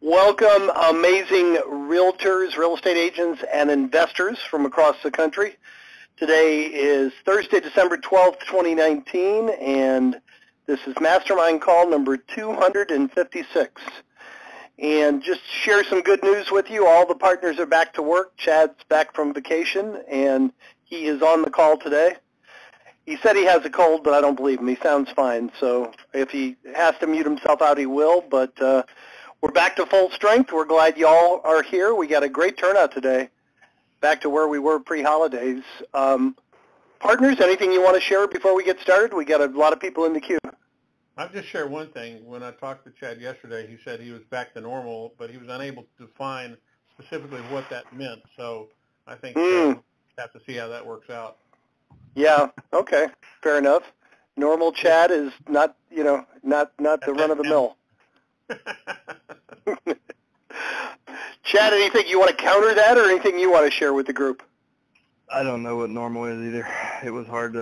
Welcome, amazing realtors, real estate agents, and investors from across the country. Today is Thursday, December 12th, 2019, and this is Mastermind call number 256. And just to share some good news with you, all the partners are back to work. Chad's back from vacation, and he is on the call today. He said he has a cold, but I don't believe him. He sounds fine, so if he has to mute himself out, he will, but we're back to full strength. We're glad y'all are here. We got a great turnout today, back to where we were pre-holidays. Partners, anything you want to share before we get started? We got a lot of people in the queue. I'll just share one thing. When I talked to Chad yesterday, he said he was back to normal, but he was unable to define specifically what that meant. So I think we'll have to see how that works out. Yeah, okay, fair enough. Normal Chad is not, not the run-of-the-mill. Chad, anything you want to counter that, or anything you want to share with the group? I don't know what normal is either. It was hard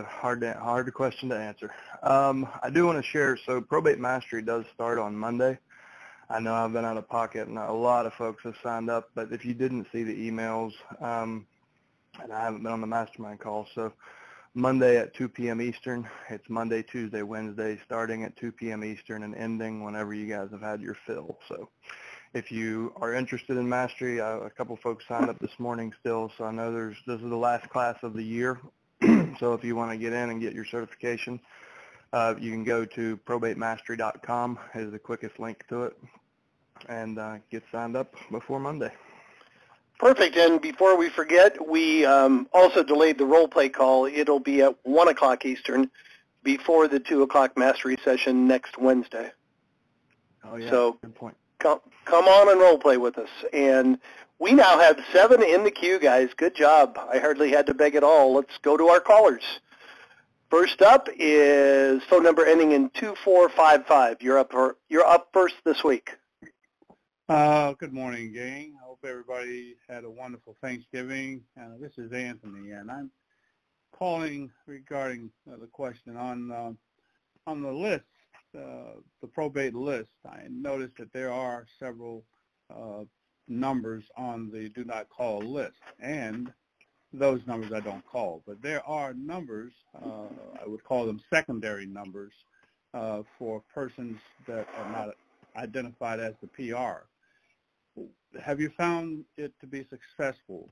question to answer. I do want to share. So Probate Mastery does start on Monday. I know I've been out of pocket, and a lot of folks have signed up. But if you didn't see the emails, and I haven't been on the Mastermind call, so Monday at 2 p.m. Eastern. It's Monday, Tuesday, Wednesday, starting at 2 p.m. Eastern and ending whenever you guys have had your fill. So if you are interested in Mastery, a couple folks signed up this morning still, so I know this is the last class of the year. So if you want to get in and get your certification, you can go to probatemastery.com is the quickest link to it, and get signed up before Monday. Perfect. And before we forget, we also delayed the role play call. It'll be at 1 o'clock Eastern before the 2 o'clock mastery session next Wednesday. Oh, yeah. So good point. Come on and role play with us. And we now have 7 in the queue, guys. Good job. I hardly had to beg at all. Let's go to our callers. First up is phone number ending in 2455. You're up first this week. Good morning, gang. I hope everybody had a wonderful Thanksgiving. This is Anthony, and I'm calling regarding the question on the list, the probate list. I noticed that there are several numbers on the do not call list, and those numbers I don't call. But there are numbers, I would call them secondary numbers, for persons that are not identified as the PR. Have you found it to be successful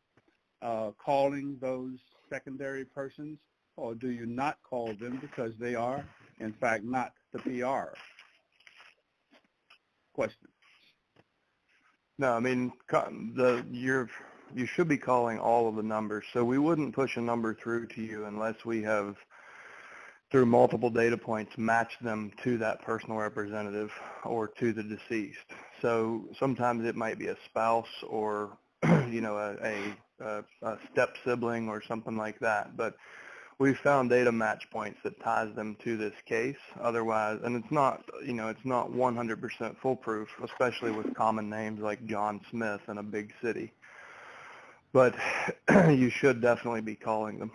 calling those secondary persons, or do you not call them because they are, in fact, not the PR? Question. No, I mean, you should be calling all of the numbers. So we wouldn't push a number through to you unless we have, through multiple data points, match them to that personal representative or to the deceased. So sometimes it might be a spouse or, a step sibling or something like that. But we've found data match points that ties them to this case. Otherwise, and it's not 100% foolproof, especially with common names like John Smith in a big city. But you should definitely be calling them.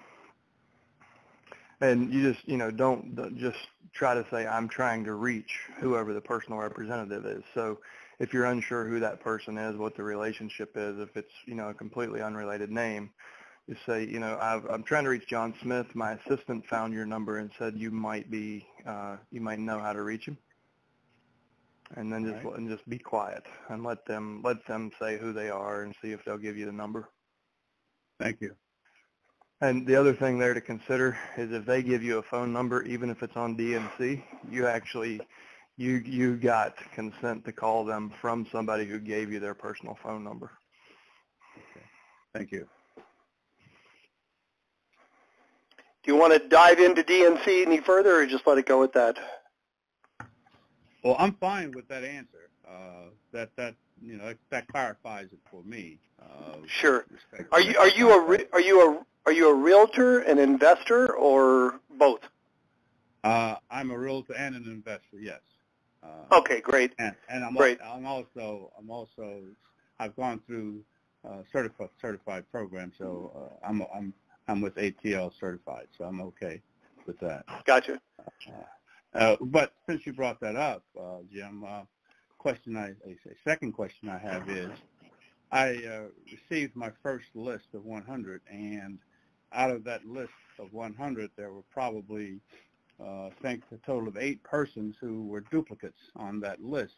And you just, don't just try to say, I'm trying to reach whoever the personal representative is. So if you're unsure who that person is, what the relationship is, if it's, a completely unrelated name, you say, I'm trying to reach John Smith. My assistant found your number and said you might know how to reach him. And then just be quiet and let them say who they are and see if they'll give you the number. Thank you. And the other thing there to consider is if they give you a phone number, even if it's on DNC, you got consent to call them from somebody who gave you their personal phone number. Okay. Thank you. Do you want to dive into DNC any further, or just let it go with that? Well, I'm fine with that answer. That clarifies it for me. Sure. Are you a realtor, an investor, or both? I'm a realtor and an investor. Yes. Okay, great. And I'm great. I've gone through certified program, so I'm with ATL certified, so I'm okay with that. Gotcha. But since you brought that up, Jim, second question I have is, I received my first list of 100, and out of that list of 100, there were probably, I think, a total of 8 persons who were duplicates on that list.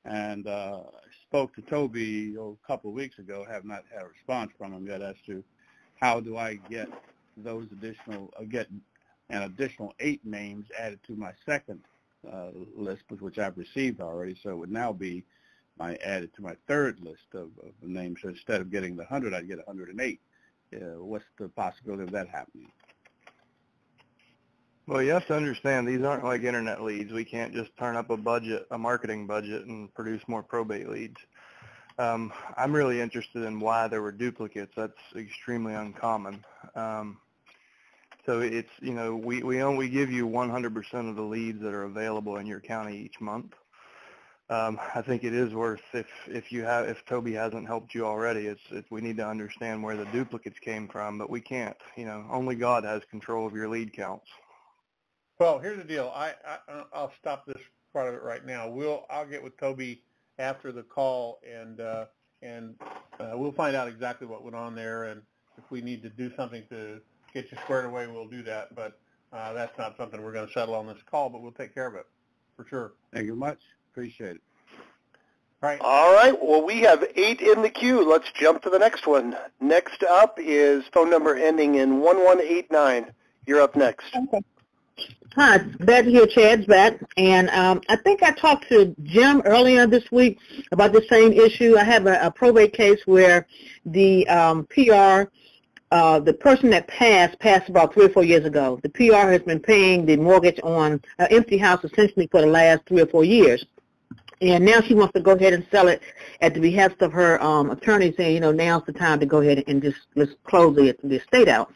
And I spoke to Toby a couple of weeks ago, have not had a response from him yet as to how do I get those get an additional 8 names added to my second list, which I've received already. So it would now be added to my third list of names. So instead of getting the 100, I'd get 108. What's the possibility of that happening? Well, you have to understand these aren't like internet leads. We can't just turn up a marketing budget, and produce more probate leads. I'm really interested in why there were duplicates. That's extremely uncommon. So it's, we give you 100% of the leads that are available in your county each month. I think it is worth, if Toby hasn't helped you already, we need to understand where the duplicates came from, but we can't. Only God has control of your lead counts. Well, here's the deal. I'll stop this part of it right now. I'll get with Toby after the call, and we'll find out exactly what went on there, and if we need to do something to get you squared away, we'll do that. But that's not something we're going to settle on this call, but we'll take care of it for sure. Thank you much. Appreciate it. All right. Well, we have 8 in the queue. Let's jump to the next one. Next up is phone number ending in 1189. You're up next. Okay. Hi, glad to hear Chad's back. And I think I talked to Jim earlier this week about the same issue. I have a probate case where the the person that passed about 3 or 4 years ago. The PR has been paying the mortgage on an empty house essentially for the last 3 or 4 years. And now she wants to go ahead and sell it at the behest of her attorney, saying, now's the time to go ahead and let's close the estate out.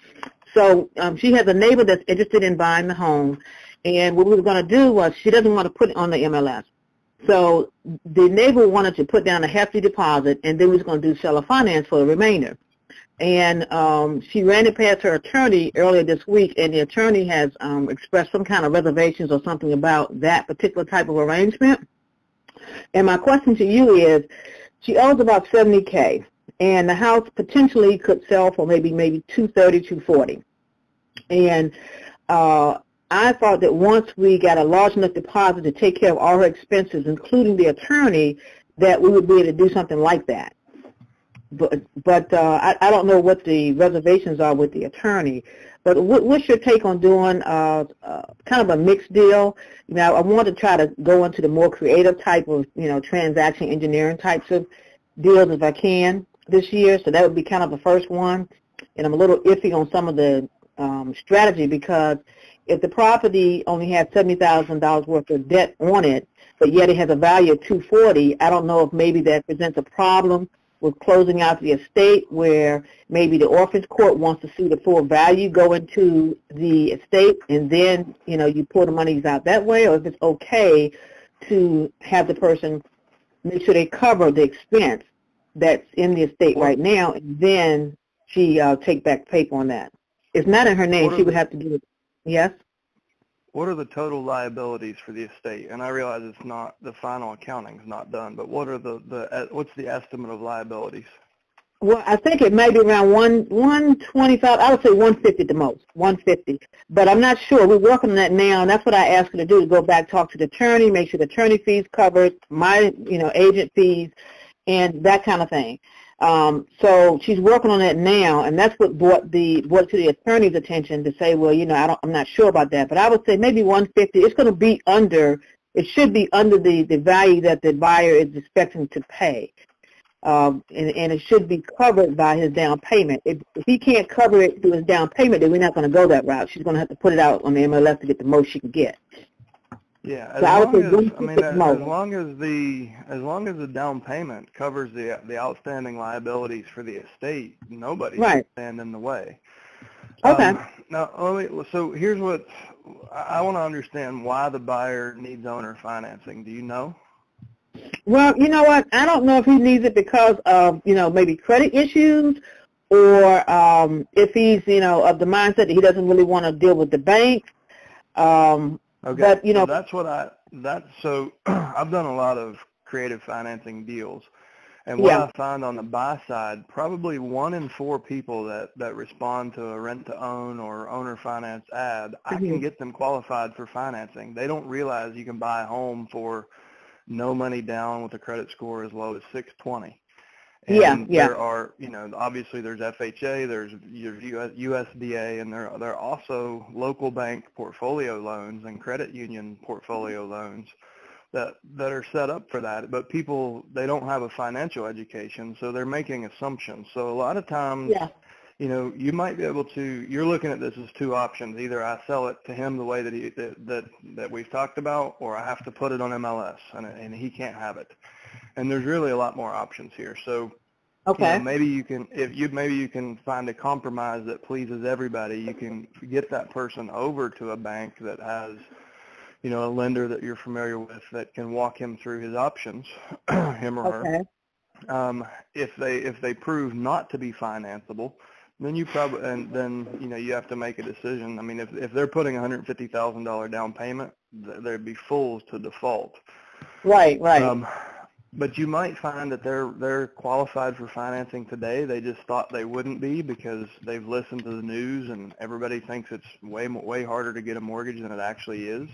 So she has a neighbor that's interested in buying the home, and what we were going to do was she doesn't want to put it on the MLS. So the neighbor wanted to put down a hefty deposit, and then we was going to do seller finance for the remainder. And she ran it past her attorney earlier this week, and the attorney has expressed some kind of reservations or something about that particular type of arrangement. And my question to you is, she owes about $70K. And the house potentially could sell for maybe $230,000, $240,000. And I thought that once we got a large enough deposit to take care of all her expenses, including the attorney, that we would be able to do something like that. But I don't know what the reservations are with the attorney. But what's your take on doing kind of a mixed deal? I want to try to go into the more creative type of, transaction engineering types of deals if I can this year. So that would be kind of the first one. And I'm a little iffy on some of the strategy, because if the property only has $70,000 worth of debt on it, but yet it has a value of $240,000, I don't know if maybe that presents a problem with closing out the estate, where maybe the orphans court wants to see the full value go into the estate, and then, you pull the monies out that way, or if it's okay to have the person make sure they cover the expense that's in the estate right now, and then she take back paper on that. It's not in her name. She would have to do it. Yes? What are the total liabilities for the estate? And I realize it's not, the final accounting is not done, but what are what's the estimate of liabilities? Well, I think it may be around 125. I would say 150 at the most, 150. But I'm not sure. We're working on that now, and that's what I asked her to do, to go back, talk to the attorney, make sure the attorney fees covered, my, agent fees, and that kind of thing. So she's working on that now, and that's what brought to the attorney's attention to say, well, I'm not sure about that, but I would say maybe 150. It's going to be it should be under the value that the buyer is expecting to pay, and it should be covered by his down payment. If he can't cover it through his down payment, then we're not going to go that route. She's going to have to put it out on the MLS to get the most she can get. Yeah, as long as the down payment covers the outstanding liabilities for the estate, nobody can stand in the way. Okay. Now, so here's what I want to understand: why the buyer needs owner financing. Do you know? Well, you know what? I don't know if he needs it because of maybe credit issues, or if he's of the mindset that he doesn't really want to deal with the bank. Okay, but, so that's what so I've done a lot of creative financing deals. And what Yeah. I find on the buy side, probably 1 in 4 people that respond to a rent-to-own or owner finance ad, I can get them qualified for financing. They don't realize you can buy a home for no money down with a credit score as low as 620. And there are, obviously there's FHA, there's USDA, and there are also local bank portfolio loans and credit union portfolio loans that are set up for that. But people, they don't have a financial education, so they're making assumptions. So a lot of times, you might be able to, you're looking at this as 2 options. Either I sell it to him the way that we've talked about, or I have to put it on MLS, and he can't have it. And there's really a lot more options here. So maybe you can find a compromise that pleases everybody. You can get that person over to a bank that has, a lender that you're familiar with that can walk him through his options, him or her. If they prove not to be financeable, then you have to make a decision. I mean, if they're putting $150,000 down payment, they'd be fools to default. Right. But you might find that they're qualified for financing today. They just thought they wouldn't be because they've listened to the news and everybody thinks it's way harder to get a mortgage than it actually is.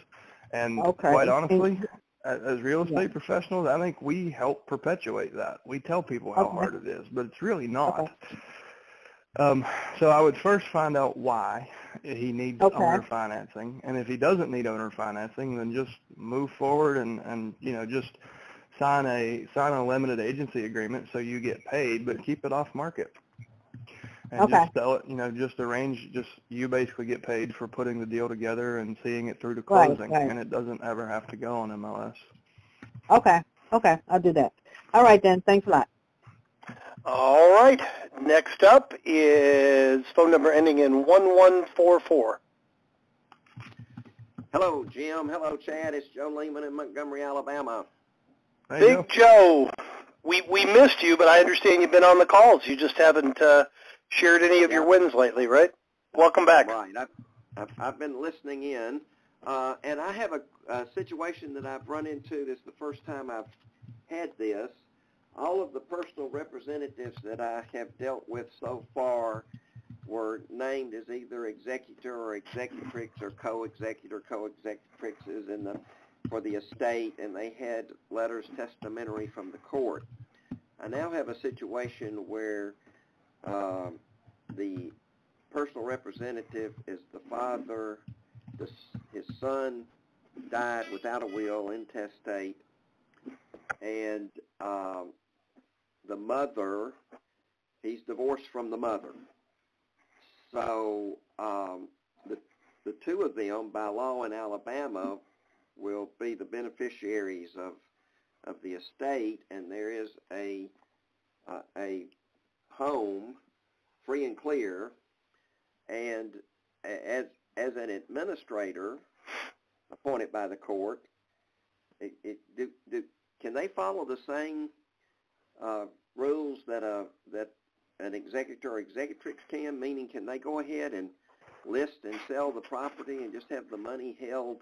And quite honestly, as real estate professionals, I think we help perpetuate that. We tell people how hard it is, but it's really not. So I would first find out why he needs owner financing, and if he doesn't need owner financing, then just move forward and just sign a limited agency agreement so you get paid, but keep it off market. And just sell it, just arrange, you basically get paid for putting the deal together and seeing it through to closing, and it doesn't ever have to go on MLS. Okay, I'll do that. All right then, thanks a lot. All right, next up is phone number ending in 1144. Hello, Jim. Hello, Chad. It's Joe Lehman in Montgomery, Alabama. Big Joe, we missed you, but I understand you've been on the calls. You just haven't shared any of your wins lately, right? Welcome back. Right. I've been listening in, and I have a situation that I've run into. This is the first time I've had this. All of the personal representatives that I have dealt with so far were named as either executor or executrix or co-executor, co-executrixes for the estate, and they had letters testamentary from the court. I now have a situation where the personal representative is the father, his son died without a will, intestate, and the mother, he's divorced from the mother. So the two of them, by law in Alabama, will be the beneficiaries of the estate, and there is a home free and clear, and as an administrator appointed by the court, can they follow the same rules that an executor or executrix can? Meaning, can they go ahead and list and sell the property and just have the money held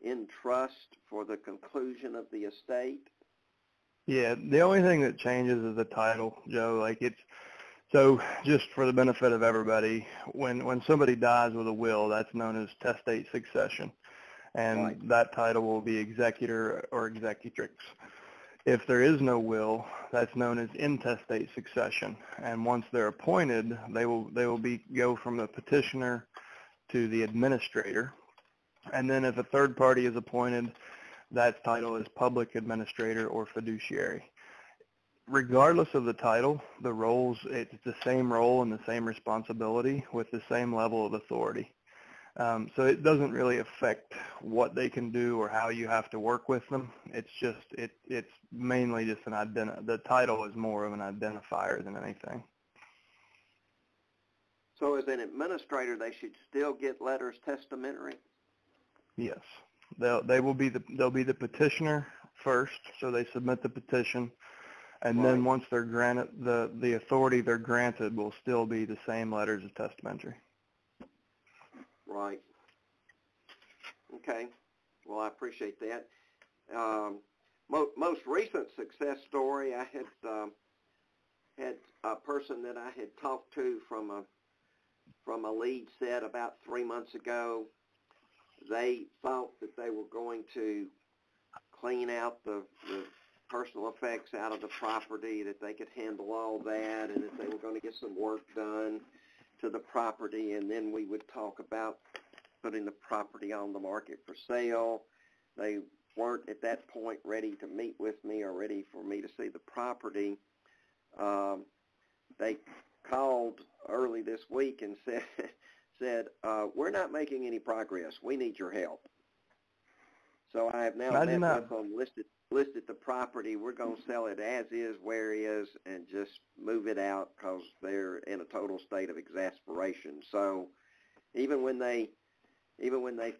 in trust for the conclusion of the estate? Yeah, the only thing that changes is the title, Joe. So just for the benefit of everybody, when somebody dies with a will, that's known as testate succession, and that title will be executor or executrix. If there is no will, that's known as intestate succession, and once they're appointed, they will go from the petitioner to the administrator, and then if a third party is appointed, that title is public administrator or fiduciary. Regardless of the title, the roles, it's the same role and the same responsibility with the same level of authority. So it doesn't really affect what they can do or how you have to work with them. It's just, it's mainly just the title is more of an identifier than anything. So as an administrator, they should still get letters testamentary? Yes. They'll be the petitioner first, so they submit the petition. And then once they're granted, the authority they're granted will still be the same letters of testamentary. Right. Okay. Well, I appreciate that. most recent success story, I had a person that I had talked to from a lead set about 3 months ago. They thought that they were going to clean out the personal effects out of the property, that they could handle all that, and that they were going to get some work done to the property, and then we would talk about putting the property on the market for sale. They weren't at that point ready to meet with me or ready for me to see the property. They called early this week and said, we're not making any progress. We need your help. So I have now met with them, listed the property. We're going to sell it as is, where is, and just move it out because they're in a total state of exasperation. So even when they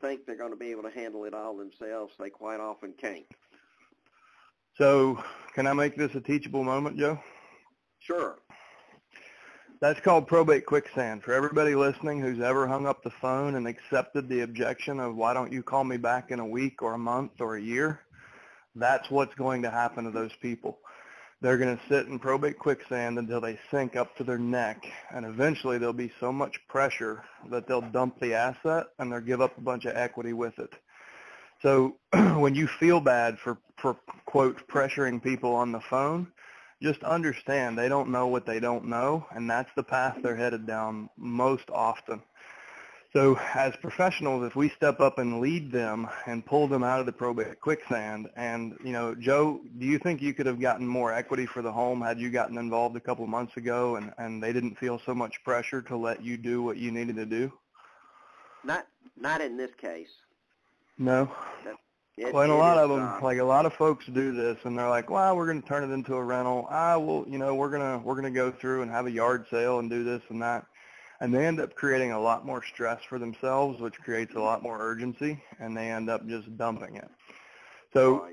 think they're going to be able to handle it all themselves, they quite often can't. So can I make this a teachable moment, Joe? Sure. That's called probate quicksand. For everybody listening who's ever hung up the phone and accepted the objection of why don't you call me back in a week or a month or a year, that's what's going to happen to those people. They're going to sit in probate quicksand until they sink up to their neck, and eventually there'll be so much pressure that they'll dump the asset and they'll give up a bunch of equity with it. So when you feel bad for quote, pressuring people on the phone, just understand they don't know what they don't know, and that's the path they're headed down most often. So as professionals, if we step up and lead them and pull them out of the probate quicksand, and, you know, Joe, do you think you could have gotten more equity for the home had you gotten involved a couple months ago and they didn't feel so much pressure to let you do what you needed to do? Not in this case. No? Well, and a lot of them, like a lot of folks do this, and they're like, well, we're going to turn it into a rental. Well, you know, we're going to go through and have a yard sale and do this and that. And they end up creating a lot more stress for themselves, which creates a lot more urgency, and they end up just dumping it. So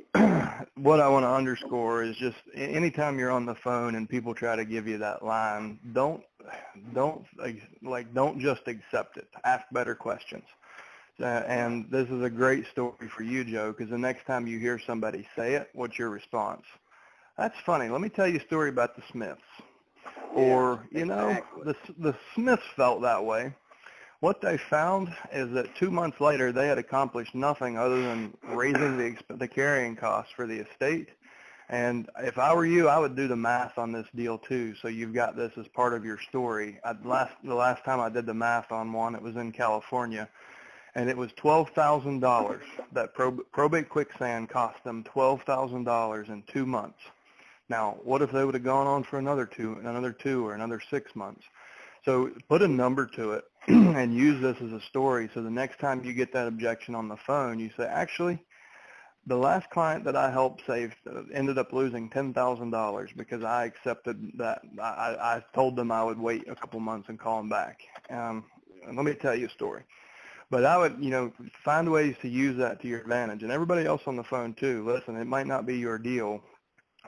what I want to underscore is just anytime you're on the phone and people try to give you that line, don't just accept it. Ask better questions. And this is a great story for you, Joe, because the next time you hear somebody say it, what's your response? That's funny. Let me tell you a story about the Smiths. Or, you know, the Smiths felt that way. What they found is that 2 months later, they had accomplished nothing other than raising the carrying costs for the estate. And if I were you, I would do the math on this deal too. So you've got this as part of your story. The last time I did the math on one, it was in California. And it was $12,000. That probate quicksand cost them $12,000 in 2 months. Now, what if they would have gone on for another two, or another 6 months? So put a number to it and use this as a story. So the next time you get that objection on the phone, you say, actually, the last client that I helped save ended up losing $10,000 because I accepted that. I told them I would wait a couple months and call them back. And let me tell you a story. But I would, you know, find ways to use that to your advantage. And everybody else on the phone, too, listen, it might not be your deal,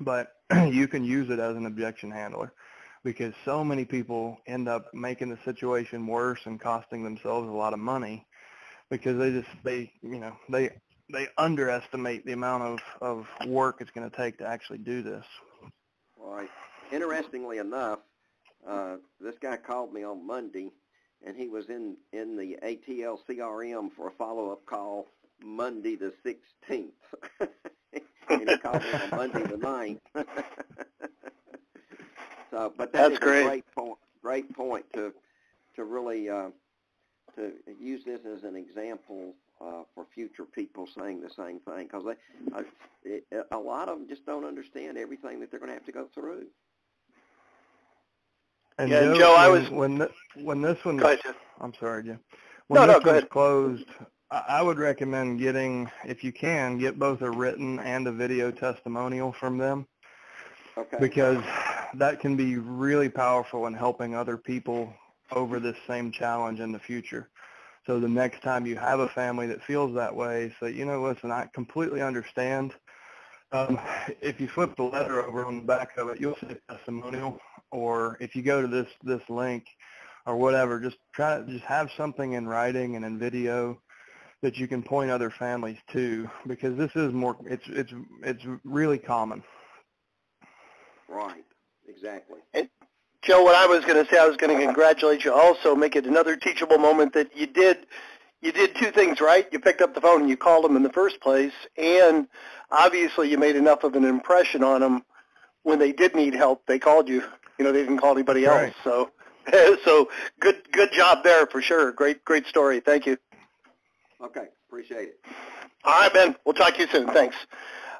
but you can use it as an objection handler because so many people end up making the situation worse and costing themselves a lot of money because they underestimate the amount of work it's going to take to actually do this. Right. Interestingly enough, this guy called me on Monday, and he was in the ATL CRM for a follow-up call Monday the 16th. And he called me on Monday the 9th. So, but that's great. A great point to really to use this as an example for future people saying the same thing, because a lot of them just don't understand everything that they're going to have to go through. And yeah, Joe, when this one, I'm sorry, Jim. When this one's closed, I would recommend getting, if you can, get both a written and a video testimonial from them. Okay. Because that can be really powerful in helping other people over this same challenge in the future. So the next time you have a family that feels that way, say, you know, listen, I completely understand. If you flip the letter over on the back of it, you'll see a testimonial. Or if you go to this link or whatever, just have something in writing and in video that you can point other families to, because this is more, it's really common. Right, exactly. And Joe, what I was going to say, I was going to congratulate you also, make it another teachable moment that you did two things right. You picked up the phone and you called them in the first place, and obviously you made enough of an impression on them when they did need help. They called you. You know, they didn't call anybody else. Right. So, so good job there for sure. Great story. Thank you. Okay, appreciate it. All right, Ben. We'll talk to you soon. Thanks.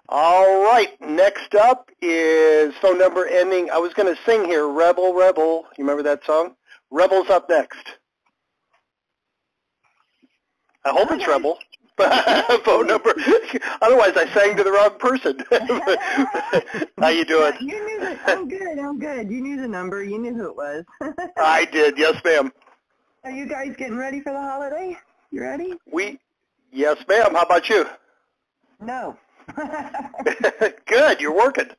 All right. Next up is phone number ending. I was going to sing here, Rebel, Rebel. You remember that song? Rebel's up next. I hope it's Rebel. Phone number. Otherwise, I sang to the wrong person. How you doing? You knew that. I'm good. You knew the number. You knew who it was. I did. Yes, ma'am. Are you guys getting ready for the holiday? You ready? Yes, ma'am. How about you? No. Good. You're working.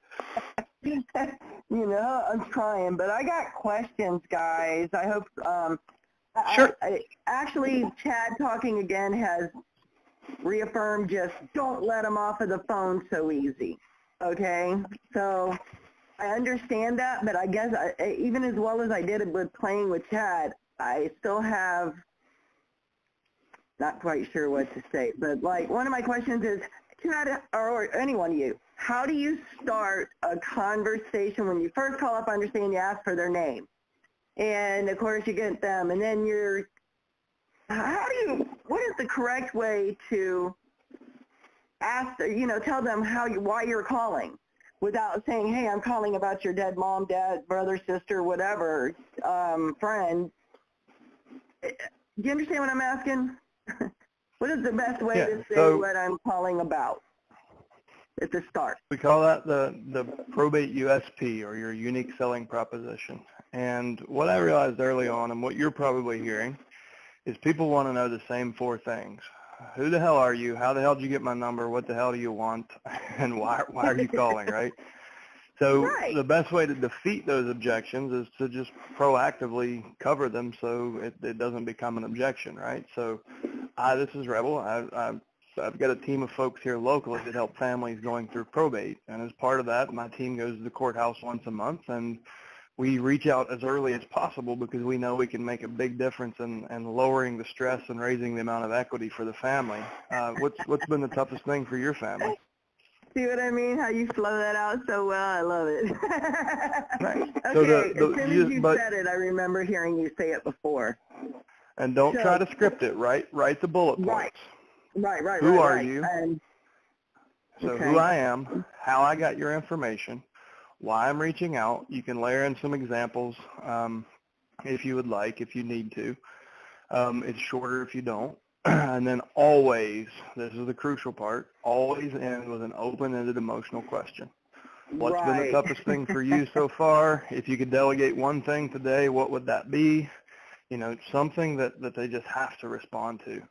You know, I'm trying, but I got questions, guys. I hope. Sure. Actually, Chad talking again has reaffirmed just don't let them off of the phone so easy. Okay? So I understand that, but I guess even as well as I did with playing with Chad, I still have not quite sure what to say. But like one of my questions is, Chad, or anyone of you, how do you start a conversation when you first call up? I understand you ask for their name. And of course you get them, and then what is the correct way to ask, tell them why you're calling without saying, hey, I'm calling about your dead mom, dad, brother, sister, whatever, friend. Do you understand what I'm asking? What is the best way to say what I'm calling about at the start? We call that the probate USP, or your unique selling proposition. And what I realized early on, and what you're probably hearing, is people want to know the same four things. Who the hell are you? How the hell did you get my number? What the hell do you want? And why are you calling, right? So the best way to defeat those objections is to just proactively cover them so it doesn't become an objection, right? So this is Rebel. I've got a team of folks here locally that help families going through probate. And as part of that, my team goes to the courthouse once a month, and we reach out as early as possible because we know we can make a big difference in lowering the stress and raising the amount of equity for the family. What's been the toughest thing for your family? See what I mean? How you flow that out so well. I love it. Right. Okay, So as soon as you said it, I remember hearing you say it before. And don't try to script it, right? Write the bullet points. Right. Who are you? So okay. who I am, how I got your information, why I'm reaching out. You can layer in some examples if you would like, if you need to. It's shorter if you don't. And then always, this is the crucial part, always end with an open-ended emotional question. What's been the toughest thing for you so far? If you could delegate one thing today, what would that be? Something that they just have to respond to.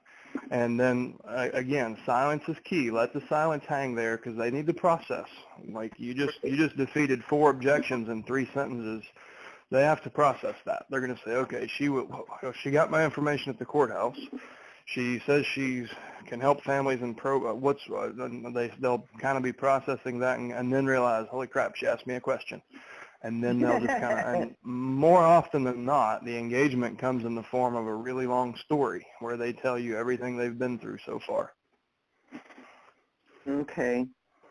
And then, again, silence is key. Let the silence hang there because they need to process. Like you just defeated 4 objections in 3 sentences. They have to process that. They're going to say, okay, she got my information at the courthouse. She says she can help families in they'll kind of be processing that and then realize, holy crap, she asked me a question. And then they'll just kind of, and more often than not, the engagement comes in the form of a really long story where they tell you everything they've been through so far. Okay.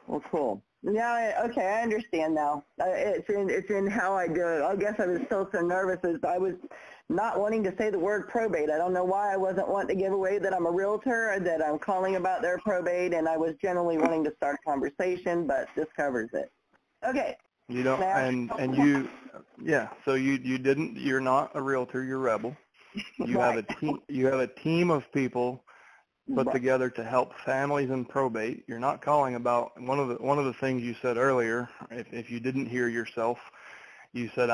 Well, cool. Yeah, okay, I understand now. It's in how I do it. I guess I was still so nervous as I was not wanting to say the word probate. I don't know why I wasn't wanting to give away that I'm a realtor or that I'm calling about their probate, and I was generally wanting to start a conversation, but this covers it. Okay. You don't, and you, yeah. So you're not a realtor. You're Rebel. You have a team. You have a team of people put together to help families in probate. You're not calling about one of the things you said earlier. If you didn't hear yourself, you said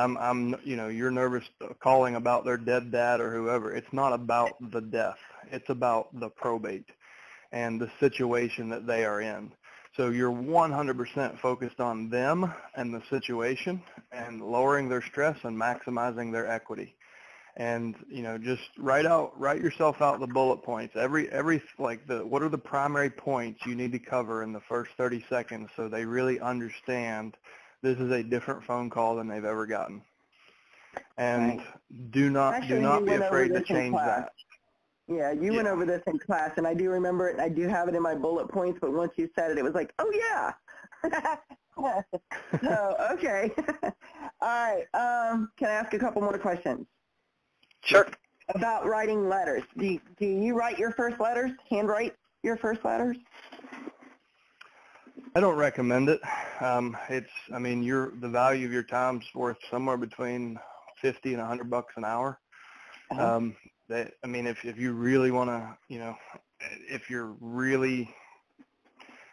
you're nervous calling about their dead dad or whoever. It's not about the death. It's about the probate and the situation that they are in. So you're 100% focused on them and the situation and lowering their stress and maximizing their equity. And, just write yourself out the bullet points. What are the primary points you need to cover in the first 30 seconds so they really understand this is a different phone call than they've ever gotten. And do not be afraid to change that. Yeah, you went over this in class, and I do remember it, and I do have it in my bullet points, but once you said it, it was like, oh, yeah. So, okay. All right. Can I ask a couple more questions? Sure. About writing letters. Do you write your first letters, handwrite your first letters? I don't recommend it. The value of your time's worth somewhere between $50 and $100 an hour. If you really want to, if you're really,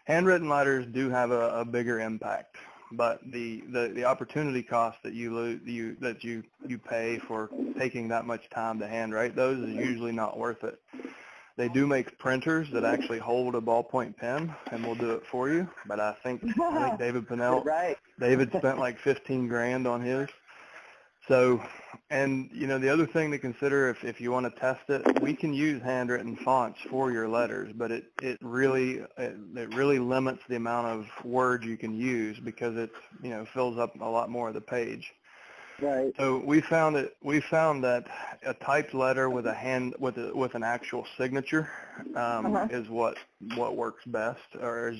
handwritten letters do have a bigger impact, but the opportunity cost that you pay for taking that much time to handwrite those is usually not worth it. They do make printers that actually hold a ballpoint pen and will do it for you, but I think David Pinnell, David spent like $15,000 on his. So, and the other thing to consider if you want to test it, we can use handwritten fonts for your letters, but it really limits the amount of words you can use because it fills up a lot more of the page. Right. So we found that a typed letter with an actual signature is what works best, or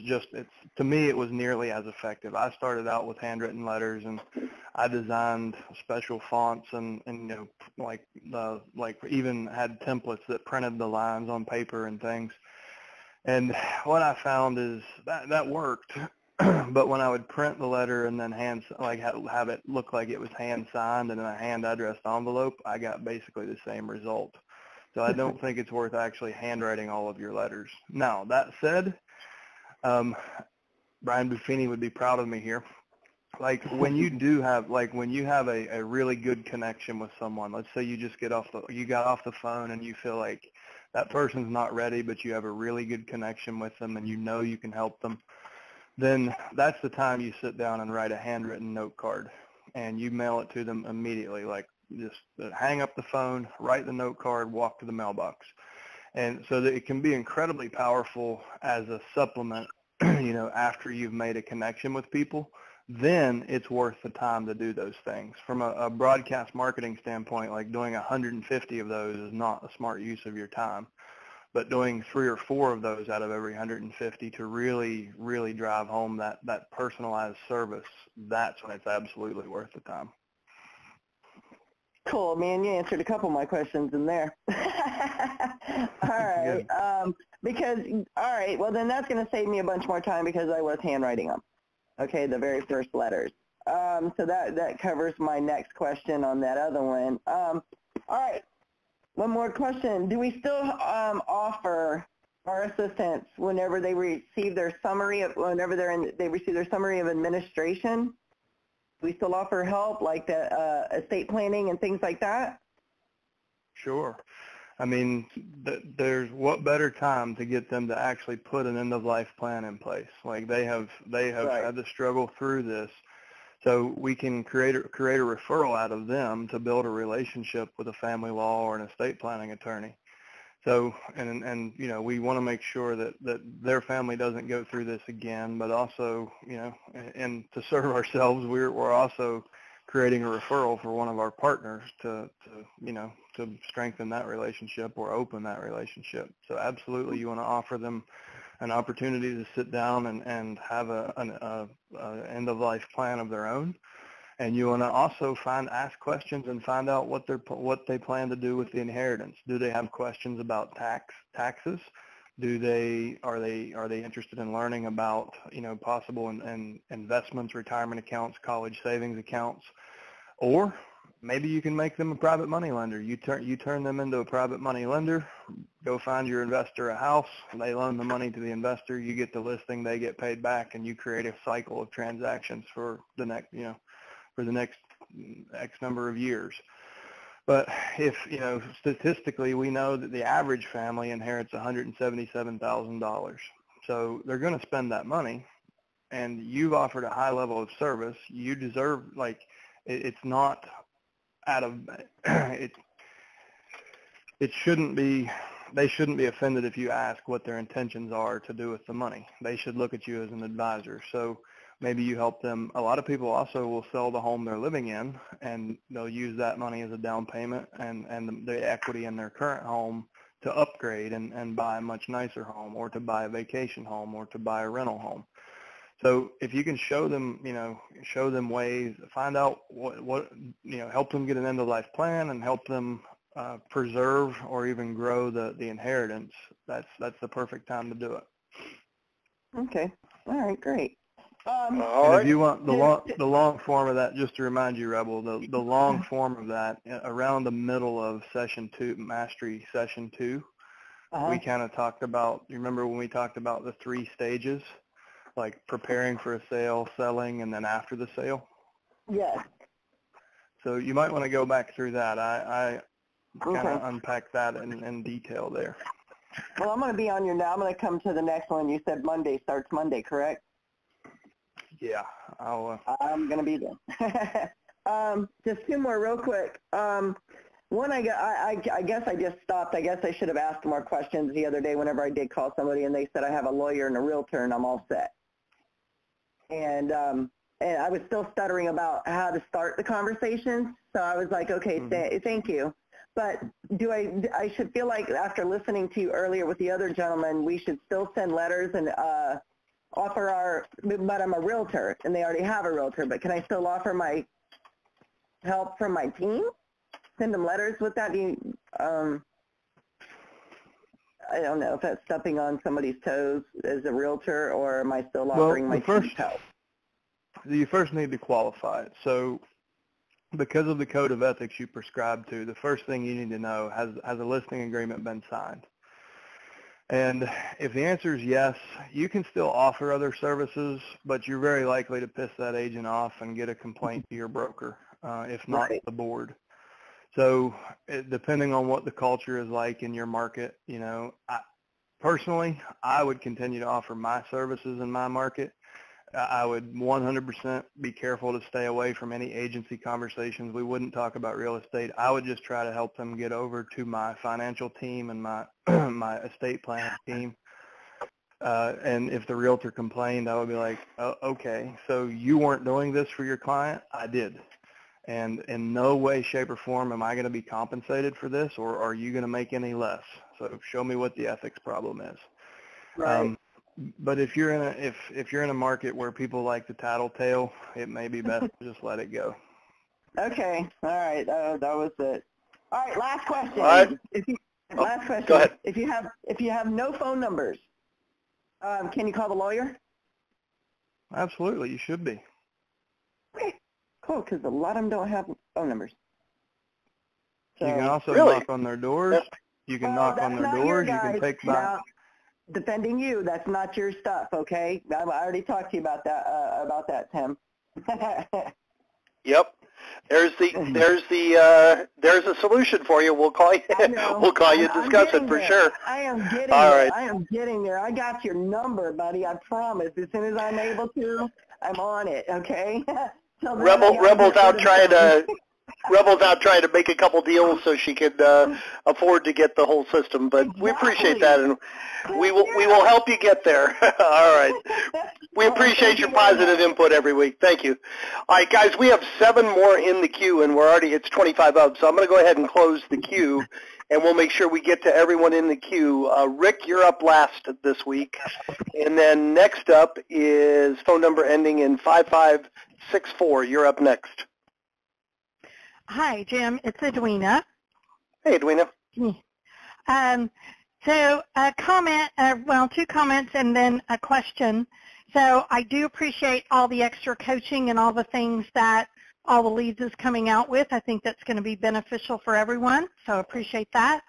to me it was nearly as effective. I started out with handwritten letters, and I designed special fonts and even had templates that printed the lines on paper and things. And what I found is that worked. But when I would print the letter and then have it look like it was hand signed and in a hand addressed envelope, I got basically the same result. So I don't think it's worth actually handwriting all of your letters. Now, that said, Brian Buffini would be proud of me here. When you have a really good connection with someone, let's say you got off the phone and you feel like that person's not ready, but you have a really good connection with them and you can help them, then that's the time you sit down and write a handwritten note card and you mail it to them immediately. Just hang up the phone, write the note card, walk to the mailbox. And so that it can be incredibly powerful as a supplement, after you've made a connection with people, then it's worth the time to do those things. From a broadcast marketing standpoint, doing 150 of those is not a smart use of your time. But doing 3 or 4 of those out of every 150 to really, really drive home that personalized service, that's when it's absolutely worth the time. Cool, man. You answered a couple of my questions in there. All right. Well, then that's going to save me a bunch more time because I was handwriting them. Okay, the very first letters. So that covers my next question on that other one. All right. One more question. Do we still offer our assistants whenever they receive their summary of administration? Do we still offer help like the estate planning and things like that? Sure. There's what better time to get them to actually put an end-of-life plan in place? They have right. had to struggle through this. So we can create a referral out of them to build a relationship with a family law or an estate planning attorney. So, and we want to make sure that their family doesn't go through this again, but also, and to serve ourselves, we're also creating a referral for one of our partners to strengthen that relationship or open that relationship. So absolutely you want to offer them an opportunity to sit down and have an end-of-life plan of their own. And you want to also ask questions and find out what they plan to do with the inheritance. Do they have questions about taxes? Are they interested in learning about possible investments, retirement accounts, college savings accounts? Or maybe you can make them a private money lender. You turn them into a private money lender. Go find your investor a house. They loan the money to the investor. You get the listing. They get paid back, and you create a cycle of transactions for the next X number of years. But if statistically, we know that the average family inherits $177,000. So they're going to spend that money, and you've offered a high level of service. You deserve it's not out of they shouldn't be offended if you ask what their intentions are to do with the money. They should look at you as an advisor. So maybe you help them. A lot of people also will sell the home they're living in, and they'll use that money as a down payment and the equity in their current home to upgrade and buy a much nicer home, or to buy a vacation home, or to buy a rental home. So if you can show them ways, find out what help them get an end-of-life plan and help them preserve or even grow the inheritance, that's the perfect time to do it. Okay. All right, great. If you want the long form of that, just to remind you, Rebel, the long form of that, around the middle of session 2, Mastery session 2, we kind of talked about, you remember when we talked about the 3 stages, like preparing for a sale, selling, and then after the sale? Yes. So you might want to go back through that. I kind of unpack that in detail there. Well, I'm going to be on your now. I'm going to come to the next one. You said Monday starts Monday, correct? Yeah, I'm going to be there. Just 2 more real quick. One, I guess I just stopped. I guess I should have asked more questions the other day whenever I did call somebody, and they said I have a lawyer and a realtor and I'm all set. And I was still stuttering about how to start the conversation, so I was like, okay, thank you. But I should feel like after listening to you earlier with the other gentleman, we should still send letters and offer but I'm a realtor, and they already have a realtor, but can I still offer my help from my team? Send them letters with that? I don't know if that's stepping on somebody's toes as a realtor, or am I still offering my team's help? You first need to qualify it. So because of the code of ethics you prescribe to, the first thing you need to know, has a listing agreement been signed? And if the answer is yes, you can still offer other services, but you're very likely to piss that agent off and get a complaint to your broker, if not the board. So depending on what the culture is like in your market, personally, I would continue to offer my services in my market. I would 100% be careful to stay away from any agency conversations. We wouldn't talk about real estate. I would just try to help them get over to my financial team and my my estate planning team. And if the realtor complained, I would be like, oh, okay, so you weren't doing this for your client? I did. And in no way, shape, or form am I going to be compensated for this, or are you going to make any less? So show me what the ethics problem is. Right. But if you're in a market where people like to tattletale, it may be best to just let it go. Okay. All right. That was it. All right. Last question. All right. Last question. Go ahead. If you have no phone numbers, can you call the lawyer? Absolutely, you should be. Okay. Cool. Because a lot of them don't have phone numbers. So, you can also Really? knock on their doors. Yep. You can knock on their doors. You can take back. Now, defending you, that's not your stuff, okay? I already talked to you about that, Tim. Yep. There's a solution for you. We'll call you. We'll call you and discuss it for sure. I am getting All there. right. I am getting there. I got your number, buddy. I promise. As soon as I'm able to, I'm on it. Okay. Rebel's out trying to make a couple deals so she could afford to get the whole system. But we appreciate that, and we will help you get there. All right. We appreciate your positive input every week. Thank you. All right, guys, we have 7 more in the queue, and it's 25 up. So I'm going to go ahead and close the queue, and we'll make sure we get to everyone in the queue. Rick, you're up last this week. And then next up is phone number ending in 5564. You're up next. Hi, Jim. It's Edwina. Hey, Edwina. So a comment, 2 comments and then a question. So I do appreciate all the extra coaching and all the things that all the leads is coming out with. I think that's going to be beneficial for everyone, so I appreciate that.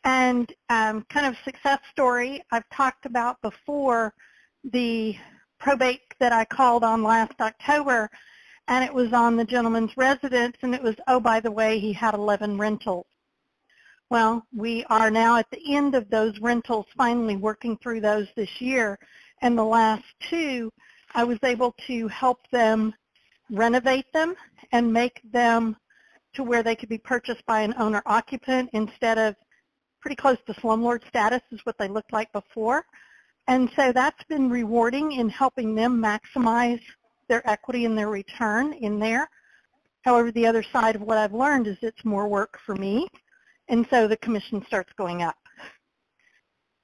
And kind of success story, I've talked about before the probate that I called on last October, and it was on the gentleman's residence, and it was, oh, by the way, he had 11 rentals. Well, we are now at the end of those rentals, finally working through those this year, and the last 2, I was able to help them renovate them and make them to where they could be purchased by an owner-occupant instead of pretty close to slumlord status is what they looked like before. And so that's been rewarding in helping them maximize their equity and their return in there. However, the other side of what I've learned is it's more work for me, and so the commission starts going up.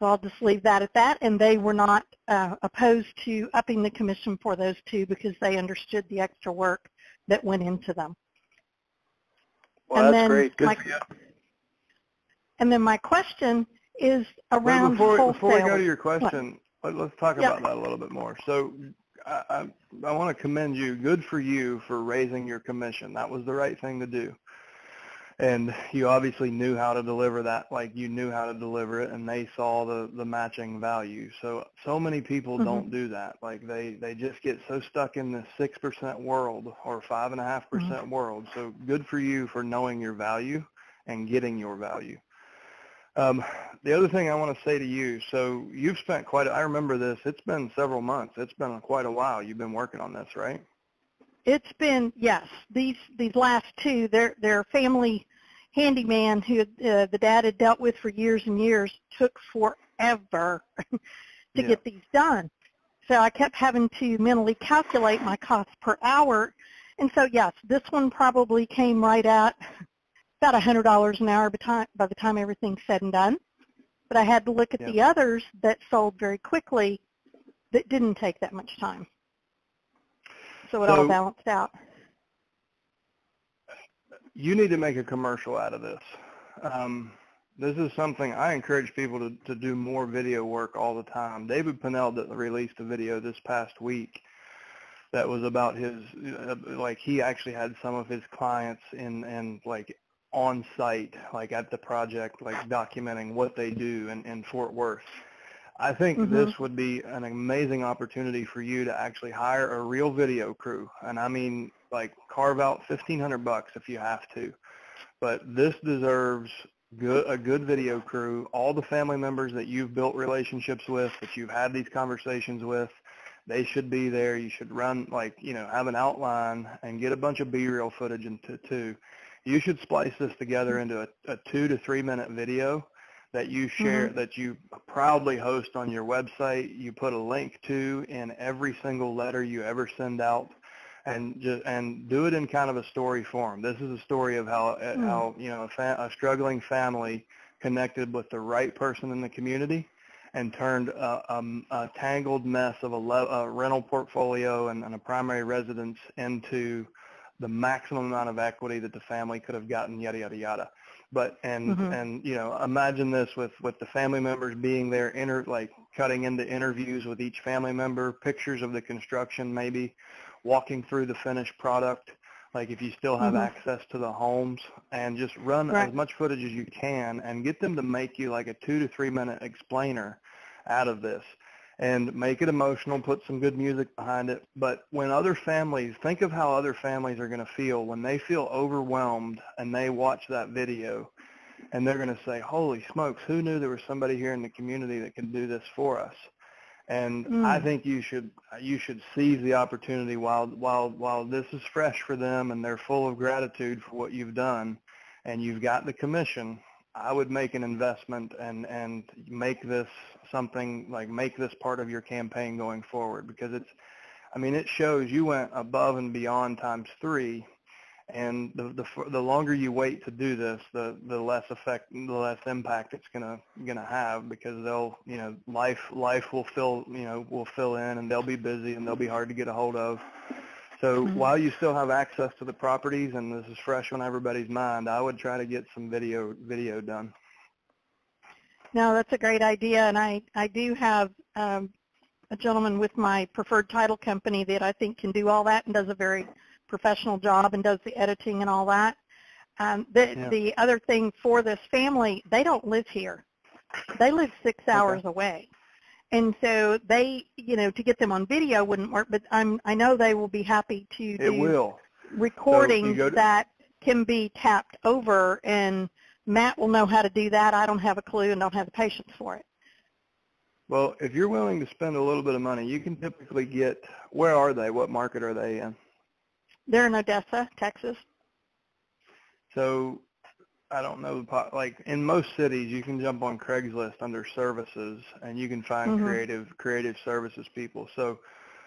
So I'll just leave that at that, and they were not opposed to upping the commission for those two because they understood the extra work that went into them. Well, and that's then great. Good. And then my question is around before we go wholesalers. to your question, let's talk about that a little bit more. So I want to commend you. Good for you for raising your commission. That was the right thing to do. And you obviously knew how to deliver that, like you knew how to deliver it, and they saw the matching value. So many people don't do that. Like they just get so stuck in the 6% world or 5.5% world. So good for you for knowing your value and getting your value. The other thing I want to say to you, so you've spent I remember this, it's been several months. It's been quite a while you've been working on this, right? It's been, yes, these last two, their family handyman who the dad had dealt with for years and years took forever to get these done. So I kept having to mentally calculate my cost per hour. And so, yes, this one probably came right at about $100 an hour by the time everything's said and done. But I had to look at the others that sold very quickly that didn't take that much time. So it all balanced out. You need to make a commercial out of this. This is something I encourage people to do more video work all the time. David Pinnell released a video this past week that was about his, like he actually had some of his clients in like on site, like at the project, like documenting what they do in Fort Worth. I think this would be an amazing opportunity for you to actually hire a real video crew. And I mean, like carve out $1,500 if you have to. But this deserves a good video crew. All the family members that you've built relationships with, that you've had these conversations with, they should be there. You should run, like, you know, have an outline and get a bunch of B-reel footage into too. You should splice this together into a 2 to 3 minute video that you share, that you proudly host on your website. You put a link to in every single letter you ever send out, and do it in kind of a story form. This is a story of how you know, a struggling family connected with the right person in the community and turned a tangled mess of a rental portfolio and a primary residence into the maximum amount of equity that the family could have gotten, yada, yada, yada. But, and you know, imagine this with the family members being there, like cutting into interviews with each family member, pictures of the construction maybe, walking through the finished product, like if you still have access to the homes, and just run as much footage as you can and get them to make you like a 2 to 3 minute explainer out of this. And make it emotional, put some good music behind it. But when other families, think of how other families are going to feel when they feel overwhelmed and they watch that video, and they're going to say, holy smokes, who knew there was somebody here in the community that could do this for us? And I think you should seize the opportunity while this is fresh for them and they're full of gratitude for what you've done, and you've got the commission. I would make an investment and make this something, like make this part of your campaign going forward, because it shows you went above and beyond times 3, and the longer you wait to do this, the less impact it's gonna have, because they'll, you know, life will fill in, and they'll be busy and they'll be hard to get a hold of. So while you still have access to the properties and this is fresh on everybody's mind, I would try to get some video done. No, that's a great idea, and I do have a gentleman with my preferred title company that I think can do all that and does a very professional job and does the editing and all that. The other thing for this family, they don't live here. They live 6 hours away. And so they, you know, to get them on video wouldn't work, but I know they will be happy to do recordings that can be tapped over, and Matt will know how to do that. I don't have a clue and don't have the patience for it. Well, if you're willing to spend a little bit of money, you can typically get, where are they? What market are they in? They're in Odessa, Texas. So I don't know, like in most cities, you can jump on Craigslist under services, and you can find creative services people. So,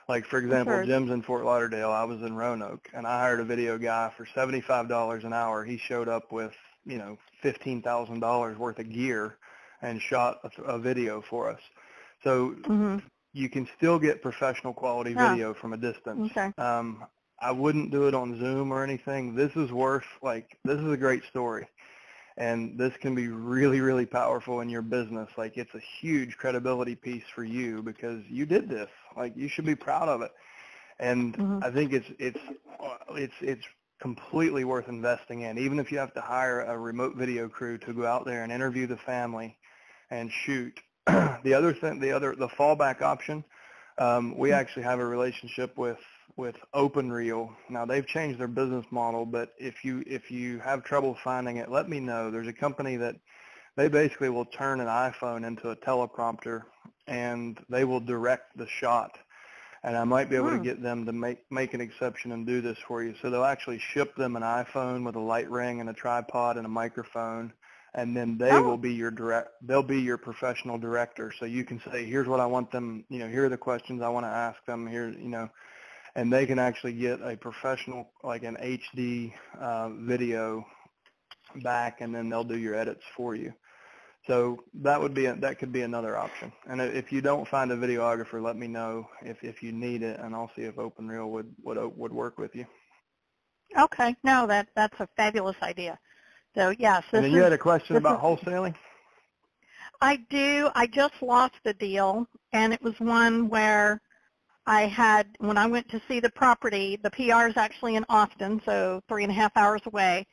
like for example, Jim's in Fort Lauderdale. I was in Roanoke, and I hired a video guy for $75 an hour. He showed up with, you know, $15,000 worth of gear, and shot a video for us. So you can still get professional quality video from a distance. Okay. I wouldn't do it on Zoom or anything. This is this is a great story. And this can be really, really powerful in your business. Like, it's a huge credibility piece for you because you did this. Like, you should be proud of it. And I think it's completely worth investing in, even if you have to hire a remote video crew to go out there and interview the family and shoot. The fallback option, we actually have a relationship with OpenReel. Now, they've changed their business model, but if you have trouble finding it, let me know. There's a company that they basically will turn an iPhone into a teleprompter, and they will direct the shot. And I might be able to get them to make an exception and do this for you. So they'll actually ship them an iPhone with a light ring and a tripod and a microphone, and then they will be they'll be your professional director. So you can say, here's what I want them, you know, here are the questions I want to ask them, here, you know, and they can actually get a professional, like an HD video back, and then they'll do your edits for you. So that could be another option. And if you don't find a videographer, let me know if you need it, and I'll see if OpenReel would work with you. Okay. No, that's a fabulous idea. So yes. And then you had a question about wholesaling? I do. I just lost a deal, and it was one where when I went to see the property, the PR is actually in Austin, so 3.5 hours away.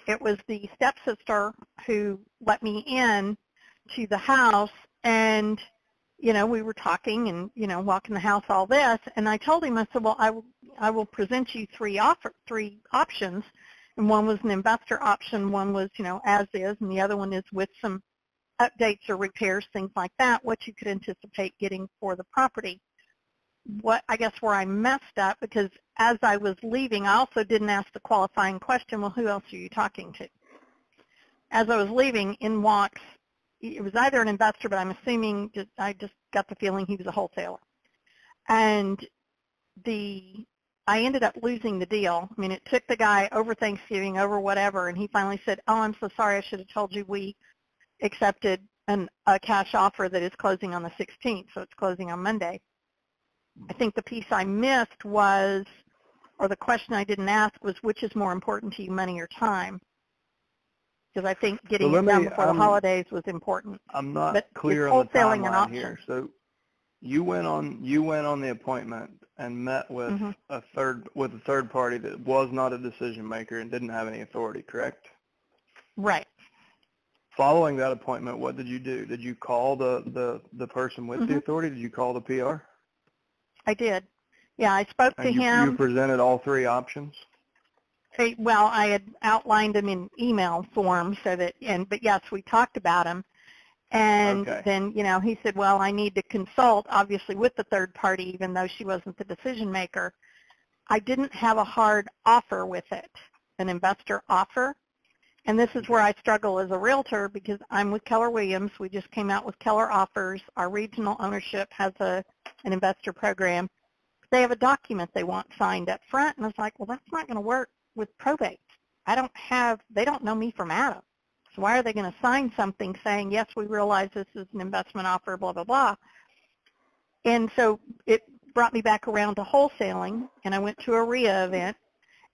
It was the stepsister who let me in to the house, and, you know, we were talking and, you know, walking the house, all this, and I told him, I said, well, I will present you three options, and one was an investor option, one was, you know, as is, and the other one is with some updates or repairs, things like that, what you could anticipate getting for the property. I guess where I messed up, because as I was leaving, I also didn't ask the qualifying question, well, who else are you talking to? As I was leaving, in walks, it was either an investor, but I'm assuming, I just got the feeling he was a wholesaler. And I ended up losing the deal. I mean, it took the guy over Thanksgiving, over whatever, and he finally said, oh, I'm so sorry, I should have told you we accepted a cash offer that is closing on the 16th, so it's closing on Monday. I think the piece I missed was, or the question I didn't ask was, which is more important to you, money or time? Because I think getting it done before the holidays was important. I'm not clear on the timeline here. So you went on the appointment and met with a third party that was not a decision maker and didn't have any authority, correct? Right. Following that appointment, what did you do? Did you call the person with the authority? Did you call the PR? I did. Yeah, I spoke to him. You presented all three options? Well, I had outlined them in email form, but yes, we talked about them. And then, you know, he said, well, I need to consult, obviously, with the third party, even though she wasn't the decision maker. I didn't have a hard offer with it, an investor offer. And this is where I struggle as a realtor, because I'm with Keller Williams. We just came out with Keller Offers. Our regional ownership has an investor program. They have a document they want signed up front, and I was like, well, that's not going to work with probate. They don't know me from Adam. So why are they going to sign something saying, yes, we realize this is an investment offer, blah, blah, blah. And so it brought me back around to wholesaling, and I went to a RIA event,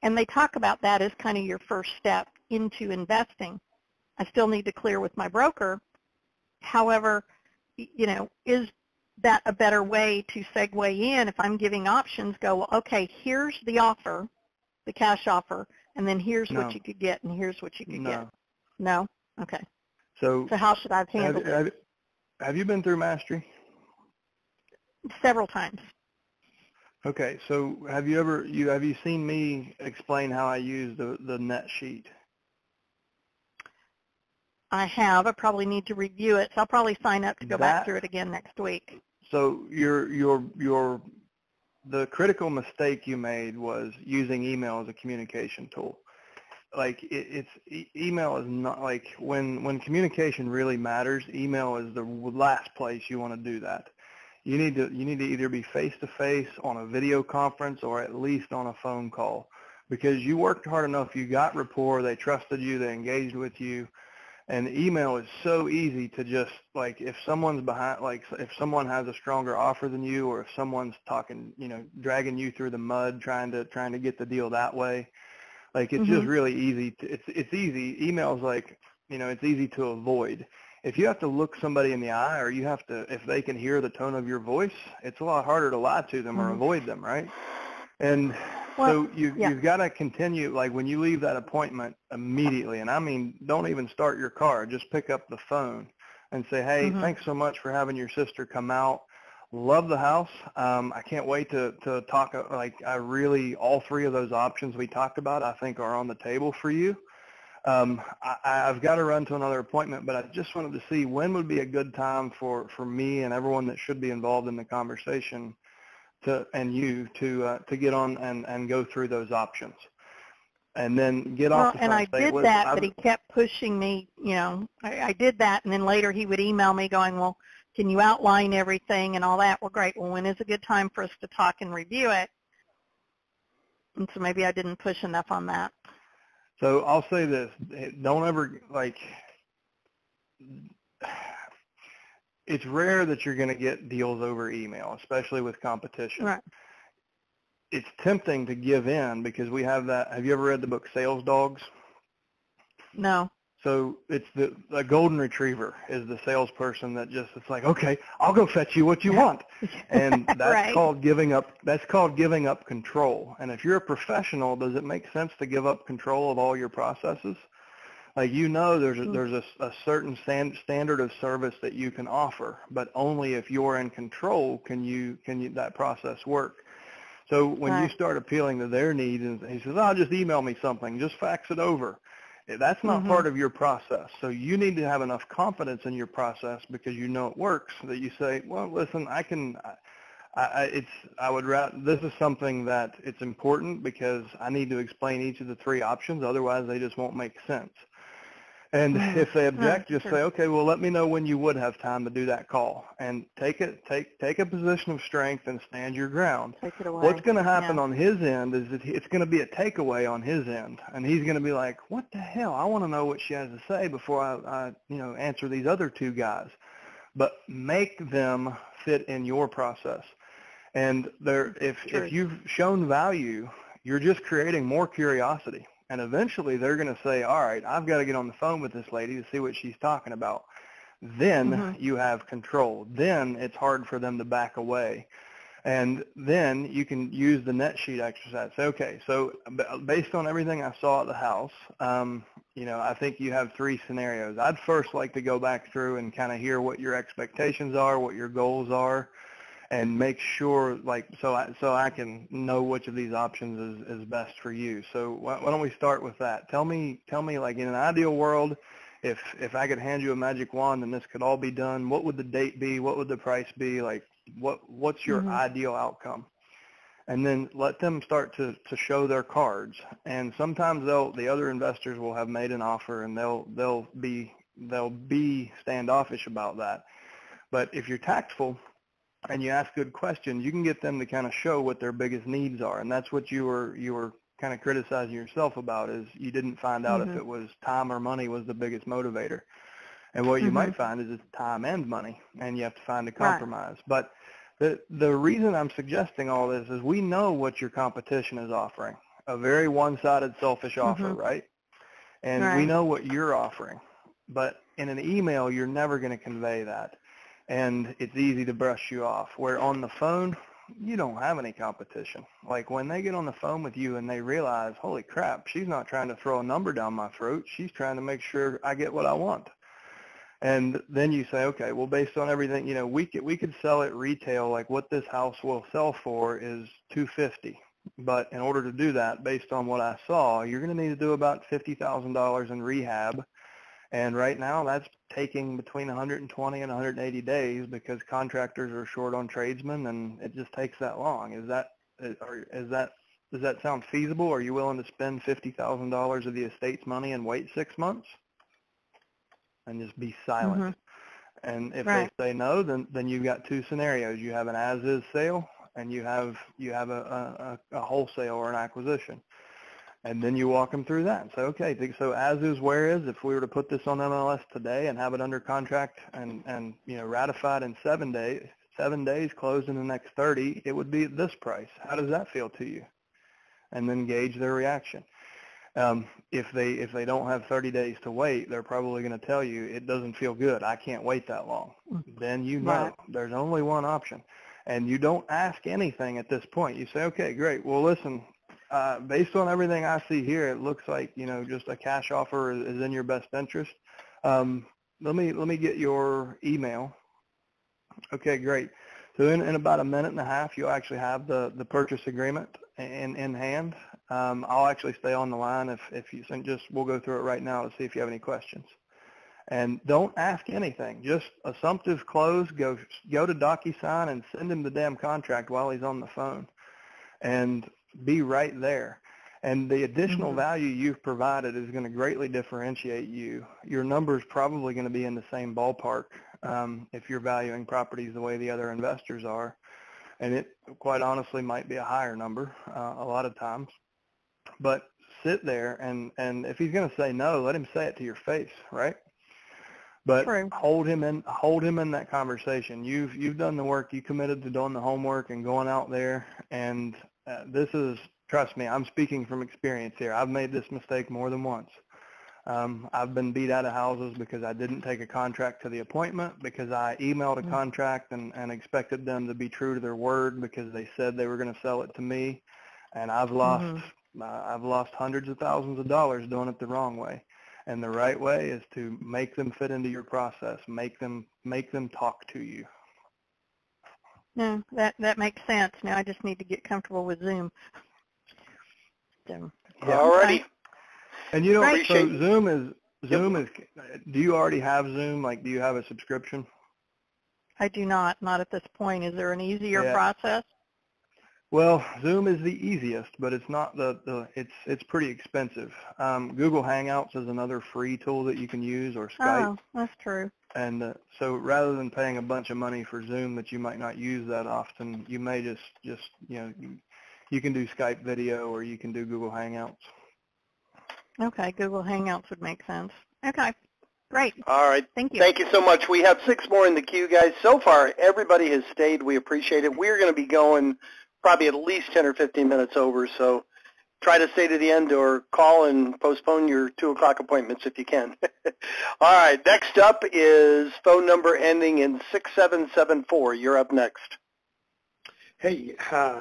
and they talk about that as kind of your first step into investing. I still need to clear with my broker. However, you know, is that a better way to segue in? If I'm giving options, go, well, okay, here's the offer, the cash offer, and then here's what you could get, and here's what you could get. No? Okay. So how should I have handled it? Have you been through Mastery? Several times. Okay, so have you seen me explain how I use the net sheet? I have. I probably need to review it, so I'll probably sign up to go back through it again next week. So the critical mistake you made was using email as a communication tool. email is not like when communication really matters, email is the last place you want to do that. You need to either be face to face on a video conference or at least on a phone call, because you worked hard enough, you got rapport, they trusted you, they engaged with you. And email is so easy to just, like, if someone's behind, like if someone has a stronger offer than you, or if someone's talking, dragging you through the mud, trying to get the deal that way, like it's just really easy. It's easy. Email's like, it's easy to avoid. If you have to look somebody in the eye, or if they can hear the tone of your voice, it's a lot harder to lie to them or avoid them, right? And so you've got to continue, like when you leave that appointment immediately, and I mean, don't even start your car, just pick up the phone and say, hey, thanks so much for having your sister come out. Love the house. I can't wait to talk, all three of those options we talked about, I think are on the table for you. I've got to run to another appointment, but I just wanted to see when would be a good time for me and everyone that should be involved in the conversation to get on and go through those options, and then get off the phone. And I did that, but he kept pushing me. I did that, and then later he would email me going, well, can you outline everything and all that? Well, great. Well, when is a good time for us to talk and review it? And so maybe I didn't push enough on that. So I'll say this: don't ever it's rare that you're going to get deals over email, especially with competition. Right. It's tempting to give in because we have that. Have you ever read the book Sales Dogs? No. So it's the golden retriever is the salesperson that just, it's like, okay, I'll go fetch you what you want. And that's called giving up. That's called giving up control. And if you're a professional, does it make sense to give up control of all your processes? Like, there's a certain standard of service that you can offer, but only if you're in control can that process work. So when you start appealing to their needs, and he says, "Oh, just email me something, just fax it over," that's not part of your process. So you need to have enough confidence in your process because you know it works, that you say, "Well, listen, this is something that it's important because I need to explain each of the three options, otherwise they just won't make sense." And if they object, just say, okay, well, let me know when you would have time to do that call, and take a position of strength and stand your ground. Take it away. What's going to happen on his end is that it's going to be a takeaway on his end, and he's going to be like, what the hell? I want to know what she has to say before I answer these other two guys. But make them fit in your process. And if you've shown value, you're just creating more curiosity. And eventually they're going to say, all right, I've got to get on the phone with this lady to see what she's talking about. Then you have control. Then it's hard for them to back away. And then you can use the net sheet exercise. Okay, so based on everything I saw at the house, I think you have three scenarios. I'd first like to go back through and kind of hear what your expectations are, what your goals are, and make sure, so I can know which of these options is best for you. So why don't we start with that? Tell me, like, in an ideal world, if I could hand you a magic wand and this could all be done, what would the date be? What would the price be? Like, what's your ideal outcome? And then let them start to show their cards. And sometimes the other investors will have made an offer, and they'll be standoffish about that. But if you're tactful and you ask good questions, you can get them to kind of show what their biggest needs are. And that's what you were kind of criticizing yourself about, is you didn't find out if it was time or money was the biggest motivator. And what you might find is it's time and money, and you have to find a compromise. But the reason I'm suggesting all this is we know what your competition is offering, a very one-sided, selfish offer, right? And we know what you're offering. But in an email, you're never going to convey that. And it's easy to brush you off, where on the phone, you don't have any competition. Like, when they get on the phone with you and they realize, holy crap, she's not trying to throw a number down my throat. She's trying to make sure I get what I want. And then you say, okay, well, based on everything, we could sell it retail. Like, what this house will sell for is $250. But in order to do that, based on what I saw, you're going to need to do about $50,000 in rehab. And right now, that's taking between 120 and 180 days because contractors are short on tradesmen, and it just takes that long. Is that Does that sound feasible? Are you willing to spend $50,000 of the estate's money and wait 6 months? And just be silent. Mm-hmm. And if Right. they say no, then you've got two scenarios. You have an as-is sale, and you have a wholesale or an acquisition. And then you walk them through that and say, okay, so as is, where is, if we were to put this on MLS today and have it under contract and ratified in 7 days, closed in the next 30, it would be at this price. How does that feel to you? And then gauge their reaction. If they don't have 30 days to wait, they're probably going to tell you, it doesn't feel good. I can't wait that long. Then you know Right. there's only one option. And you don't ask anything at this point. You say, okay, great. Well, listen, based on everything I see here, it looks like, just a cash offer is in your best interest. Let me get your email. Okay, great. So in about a minute and a half, you'll actually have the purchase agreement in hand. I'll actually stay on the line if you think, we'll go through it right now to see if you have any questions. And don't ask anything. Just assumptive close. Go to DocuSign and send him the damn contract while he's on the phone, and be right there. And the additional Mm-hmm. value you've provided is going to greatly differentiate you. Your number's probably going to be in the same ballpark if you're valuing properties the way the other investors are. And it quite honestly might be a higher number a lot of times. But sit there, and if he's going to say no, let him say it to your face, right? But True. hold him in that conversation. You've done the work. You committed to doing the homework and going out there. And this is, trust me, I'm speaking from experience here. I've made this mistake more than once. I've been beat out of houses because I didn't take a contract to the appointment, because I emailed a contract and expected them to be true to their word because they said they were going to sell it to me. And I've lost hundreds of thousands of dollars doing it the wrong way. And the right way is to make them fit into your process. Make them talk to you. No, that makes sense. Now I just need to get comfortable with Zoom. So, Yeah. All righty. And so Appreciate Zoom is, do you already have Zoom? Like, do you have a subscription? I do not at this point. Is there an easier Yeah. process? Well, Zoom is the easiest, but it's not it's pretty expensive. Google Hangouts is another free tool that you can use, or Skype. Oh, that's true. And so rather than paying a bunch of money for Zoom that you might not use that often, you may just you can do Skype video, or you can do Google Hangouts. Okay, Google Hangouts would make sense. Okay, great. All right. Thank you. Thank you so much. We have 6 more in the queue, guys. So far, everybody has stayed. We appreciate it. We're going to be going probably at least 10 or 15 minutes over, so try to stay to the end or call and postpone your 2 o'clock appointments if you can. All right, next up is phone number ending in 6774. You're up next. Hey,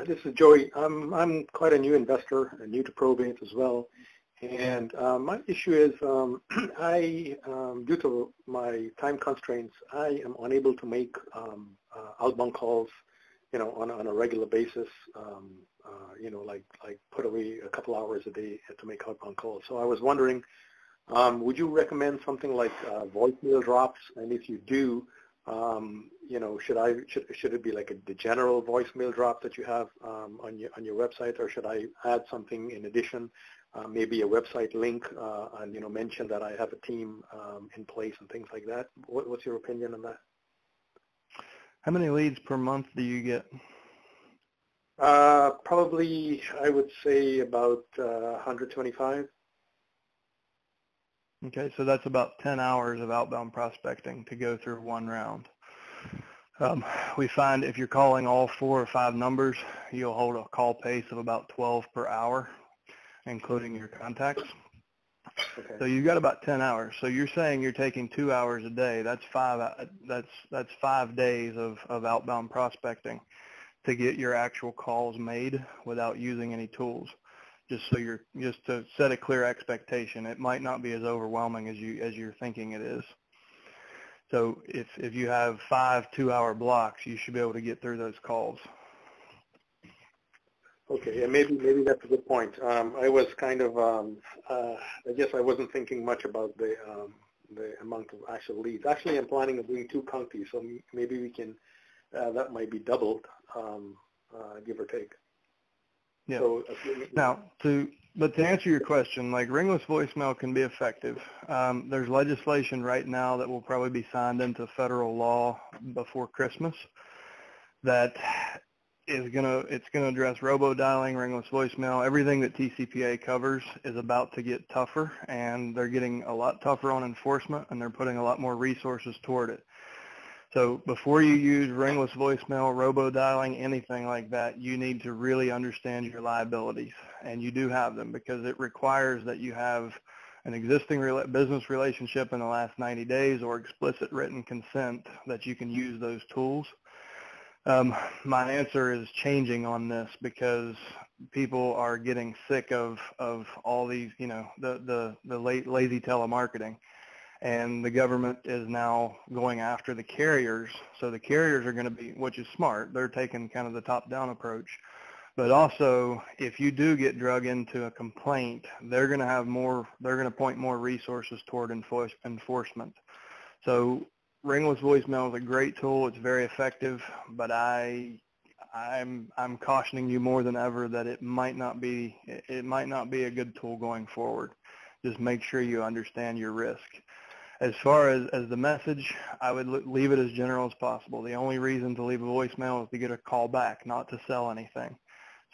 this is Joey. I'm quite a new investor, new to probate as well. And my issue is due to my time constraints, I am unable to make outbound calls, on a regular basis, like put away a couple hours a day to make outbound calls. So I was wondering, would you recommend something like voicemail drops? And if you do, should it be like the general voicemail drop that you have on your website, or should I add something in addition, maybe a website link, and mention that I have a team in place and things like that? What's your opinion on that? How many leads per month do you get? Probably, I would say about 125. Okay, so that's about 10 hours of outbound prospecting to go through one round. We find if you're calling all 4 or 5 numbers, you'll hold a call pace of about 12 per hour, including your contacts. Okay. So you've got about 10 hours. So you're saying you're taking 2 hours a day. That's 5 days of outbound prospecting to get your actual calls made without using any tools. Just to set a clear expectation. It might not be as overwhelming as you're thinking it is. So if you have 5 2-hour blocks, you should be able to get through those calls. Okay, and maybe that's a good point. I was kind of, I guess I wasn't thinking much about the amount of actual leads. Actually, I'm planning on doing 2 counties, so maybe we can, that might be doubled, give or take. Yeah. So, now, to answer your question, like ringless voicemail can be effective. There's legislation right now that will probably be signed into federal law before Christmas that is it's gonna address robo-dialing, ringless voicemail. Everything that TCPA covers is about to get tougher, and they're getting a lot tougher on enforcement, and they're putting a lot more resources toward it. So before you use ringless voicemail, robo-dialing, anything like that, you need to really understand your liabilities, and you do have them because it requires that you have an existing business relationship in the last 90 days or explicit written consent that you can use those tools. My answer is changing on this because people are getting sick of all these, the lazy telemarketing. And the government is now going after the carriers. So the carriers are going to be, which is smart, they're taking kind of the top-down approach. But also, if you do get drug into a complaint, they're going to point more resources toward enforcement. So ringless voicemail is a great tool. It's very effective, but I'm cautioning you more than ever that it might not be a good tool going forward. Just make sure you understand your risk. As far as the message, I would leave it as general as possible. The only reason to leave a voicemail is to get a call back, not to sell anything.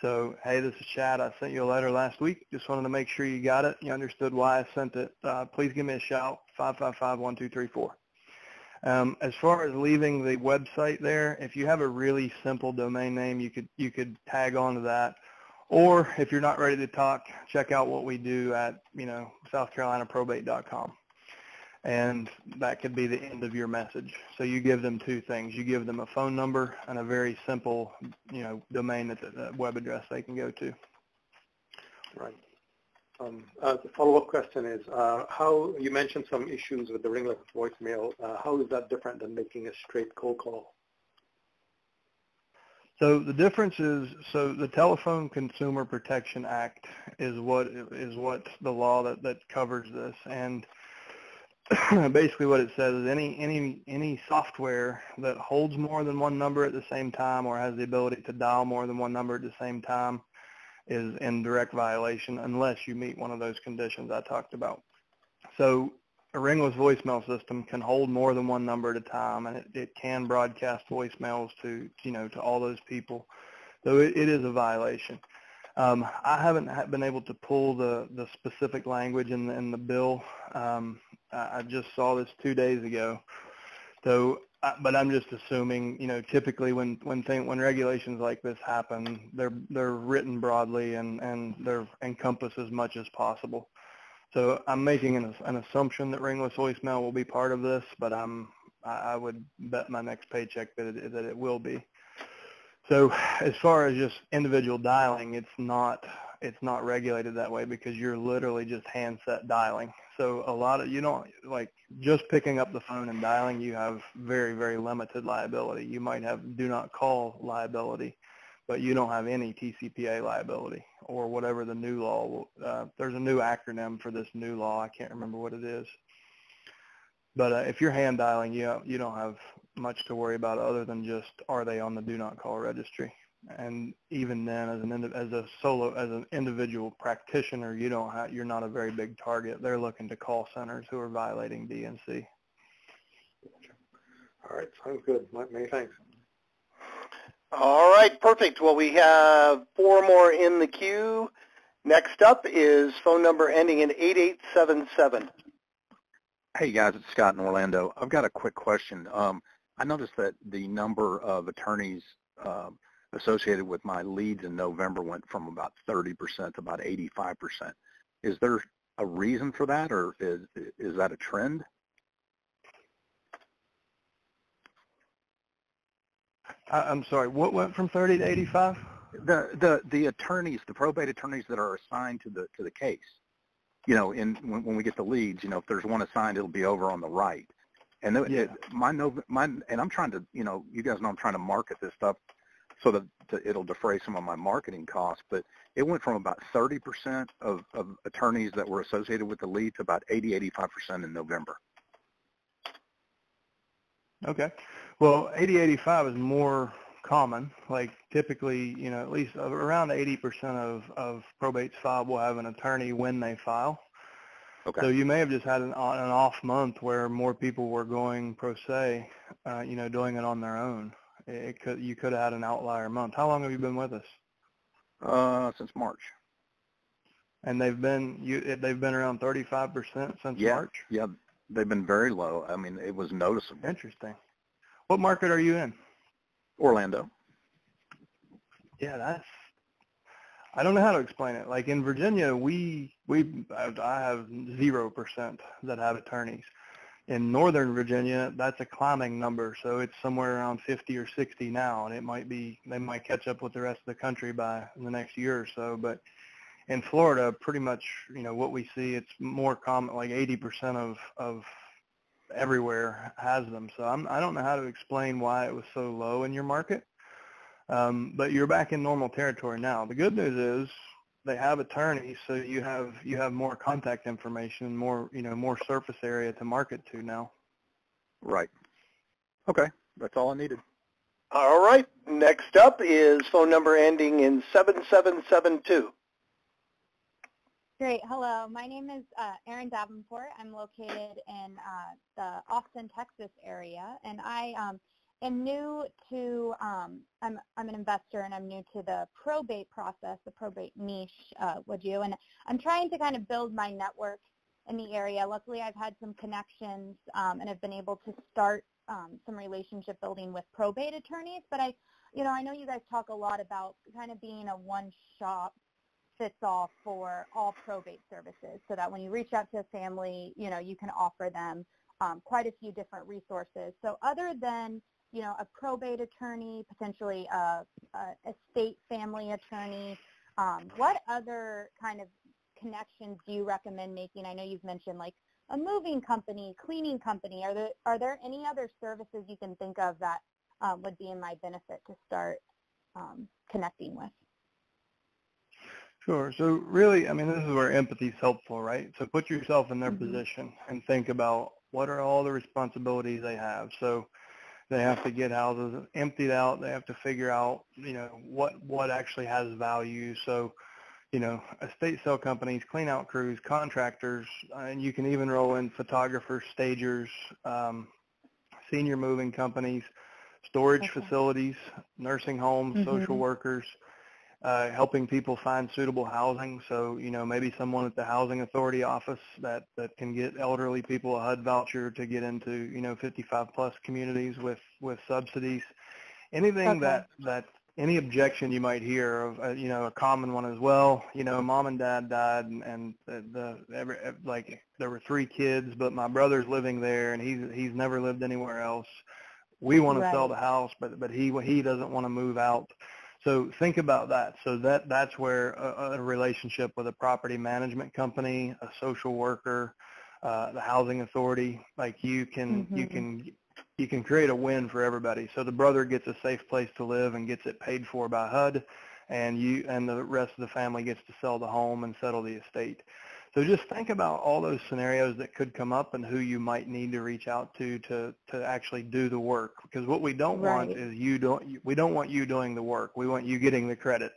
So, hey, this is Chad. I sent you a letter last week. Just wanted to make sure you got it. You understood why I sent it. Please give me a shout, 555-1234. As far as leaving the website there, if you have a really simple domain name, you could tag onto that. Or if you're not ready to talk, check out what we do at, SouthCarolinaProbate.com. And that could be the end of your message. So you give them two things. You give them a phone number and a very simple, domain, that web address they can go to. Right. The follow-up question is, how you mentioned some issues with the ringless voicemail. How is that different than making a straight cold call? So the difference is, the Telephone Consumer Protection Act is what the law that covers this. And basically what it says is any software that holds more than one number at the same time or has the ability to dial more than one number at the same time is in direct violation unless you meet one of those conditions I talked about. So a ringless voicemail system can hold more than one number at a time, and it can broadcast voicemails to all those people. So it is a violation. I haven't been able to pull the specific language in the bill. I just saw this 2 days ago. So, but I'm just assuming, typically when regulations like this happen, they're written broadly and they're encompass as much as possible. So I'm making an assumption that ringless voicemail will be part of this, but I would bet my next paycheck that it will be. So as far as just individual dialing, it's not regulated that way because you're literally just handset dialing. So a lot of, just picking up the phone and dialing, you have very, very limited liability. You might have do not call liability, but you don't have any TCPA liability or whatever the new law. There's a new acronym for this new law. I can't remember what it is. But if you're hand dialing, you don't have much to worry about other than just are they on the do not call registry. And even then, as an individual practitioner, you're not a very big target. They're looking to call centers who are violating DNC. All right, sounds good. Many thanks. All right, perfect. Well, we have 4 more in the queue. Next up is phone number ending in 8877. Hey guys, it's Scott in Orlando. I've got a quick question. I noticed that the number of attorneys associated with my leads in November went from about 30% to about 85%. Is there a reason for that, or is that a trend? I'm sorry, what went from 30 to 85? The attorneys, the probate attorneys that are assigned to the case. When we get the leads, if there's one assigned, it'll be over on the right. And and I'm trying to, you guys know I'm trying to market this stuff so that it'll defray some of my marketing costs. But it went from about 30% of attorneys that were associated with the lead to about 85% in November. Okay. Well, 85 is more common. Like typically, at least around 80% of probates filed will have an attorney when they file. Okay. So you may have just had an off month where more people were going pro se, doing it on their own. You could have had an outlier month. How long have you been with us? Since March. And they've been around 35% since March? Yeah, they've been very low. I mean, it was noticeable. Interesting. What market are you in? Orlando. Yeah, I don't know how to explain it. Like in Virginia, I have 0% that have attorneys. In Northern Virginia, that's a climbing number, so it's somewhere around 50 or 60 now, and they might catch up with the rest of the country by the next year or so. But in Florida, pretty much, what we see, it's more common, like 80% of everywhere has them. So I don't know how to explain why it was so low in your market, but you're back in normal territory now. The good news is they have attorneys, so you have more contact information, more surface area to market to now. Right. Okay, that's all I needed. All right. Next up is phone number ending in 7772. Great. Hello. My name is Erin Davenport. I'm located in the Austin, Texas area, and I am new to, I'm an investor, and I'm new to the probate process, the probate niche, and I'm trying to kind of build my network in the area. Luckily, I've had some connections and have been able to start some relationship building with probate attorneys, but I know you guys talk a lot about kind of being a one-shop fits all for all probate services, so that when you reach out to a family, you can offer them quite a few different resources. So other than, a probate attorney, potentially a estate family attorney, what other kind of connections do you recommend making? I know you've mentioned like a moving company, cleaning company. Are there any other services you can think of that would be in my benefit to start connecting with? Sure. So really, this is where empathy is helpful, right? So put yourself in their position and think about what are all the responsibilities they have. So they have to get houses emptied out. They have to figure out, what actually has value. So, estate sale companies, clean out crews, contractors, and you can even roll in photographers, stagers, senior moving companies, storage facilities, nursing homes, social workers, helping people find suitable housing. So, maybe someone at the housing authority office that can get elderly people a HUD voucher to get into, 55 plus communities with subsidies. Anything that any objection you might hear of, a common one as well, mom and dad died and there were 3 kids, but my brother's living there and he's never lived anywhere else. We want to sell the house, but he doesn't want to move out. So think about that. So that's where a relationship with a property management company, a social worker, the housing authority, like you can create a win for everybody. So the brother gets a safe place to live and gets it paid for by HUD, and the rest of the family gets to sell the home and settle the estate. So just think about all those scenarios that could come up and who you might need to reach out to actually do the work. Because what we don't want is we don't want you doing the work. We want you getting the credit.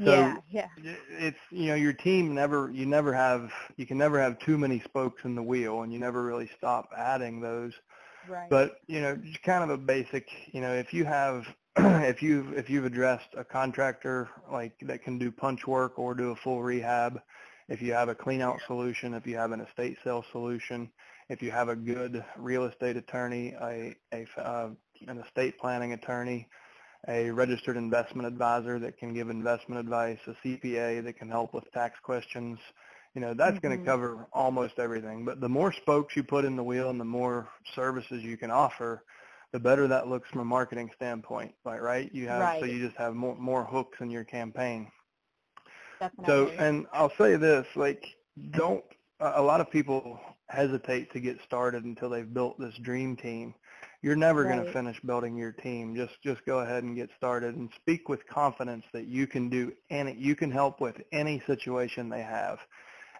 So it's, your team you can never have too many spokes in the wheel, and you never really stop adding those. Right. But, just kind of a basic, if you have, if you've addressed a contractor like that can do punch work or do a full rehab, if you have a clean out solution, if you have an estate sale solution, if you have a good real estate attorney, an estate planning attorney, a registered investment advisor that can give investment advice, a CPA that can help with tax questions, that's going to cover almost everything. But the more spokes you put in the wheel and the more services you can offer, the better that looks from a marketing standpoint, right? So you just have more hooks in your campaign. Definitely. So, and I'll say this, a lot of people hesitate to get started until they've built this dream team. You're never going to finish building your team. Just go ahead and get started and speak with confidence that you can help with any situation they have.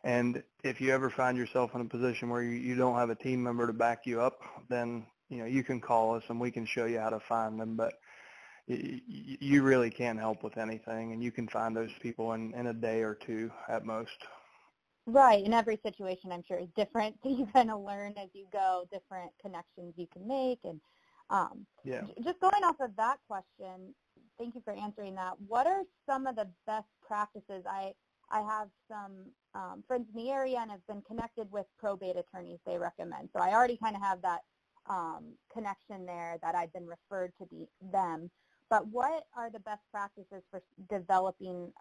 And if you ever find yourself in a position where you don't have a team member to back you up, then, you can call us and we can show you how to find them. But, you really can't help with anything, and you can find those people in a day or two at most. Right, and every situation I'm sure is different, so you kind of learn as you go different connections you can make. And just going off of that question, thank you for answering that. What are some of the best practices? I have some friends in the area and have been connected with probate attorneys they recommend, so I already kind of have that connection there that I've been referred to them. But what are the best practices for developing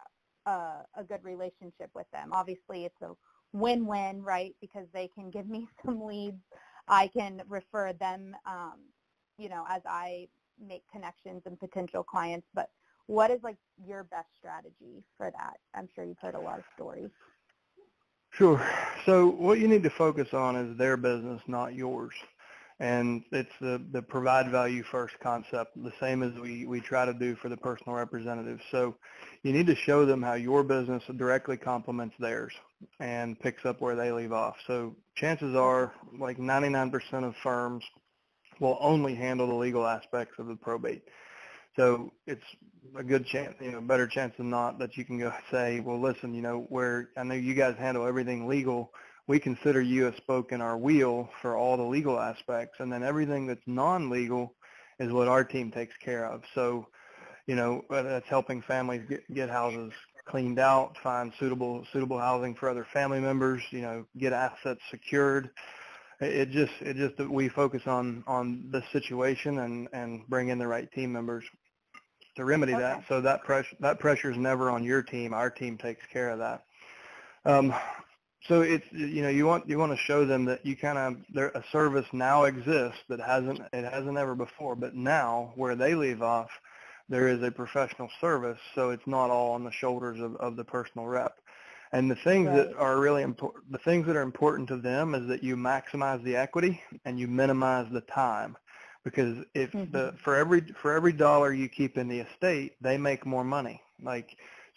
a good relationship with them? Obviously, it's a win-win, right? Because they can give me some leads. I can refer them, as I make connections and potential clients. But what is, like, your best strategy for that? I'm sure you've heard a lot of stories. Sure. So what you need to focus on is their business, not yours. And it's the provide value first concept, the same as we try to do for the personal representatives. So you need to show them how your business directly complements theirs and picks up where they leave off. So chances are, like 99% of firms will only handle the legal aspects of the probate. So it's a good chance, better chance than not, that you can go say, well, listen, where I know you guys handle everything legal, we consider you a spoke in our wheel for all the legal aspects, and then everything that's non-legal is what our team takes care of. So, that's helping families get houses cleaned out, find suitable housing for other family members, get assets secured. It just that we focus on the situation and bring in the right team members to remedy that. So that pressure is never on your team. Our team takes care of that. So it's, you want to show them that a service now exists that hasn't ever before, but now where they leave off, there is a professional service, so it's not all on the shoulders of the personal rep. And the things that are really important, the things that are important to them is that you maximize the equity and you minimize the time, because if for every dollar you keep in the estate, they make more money.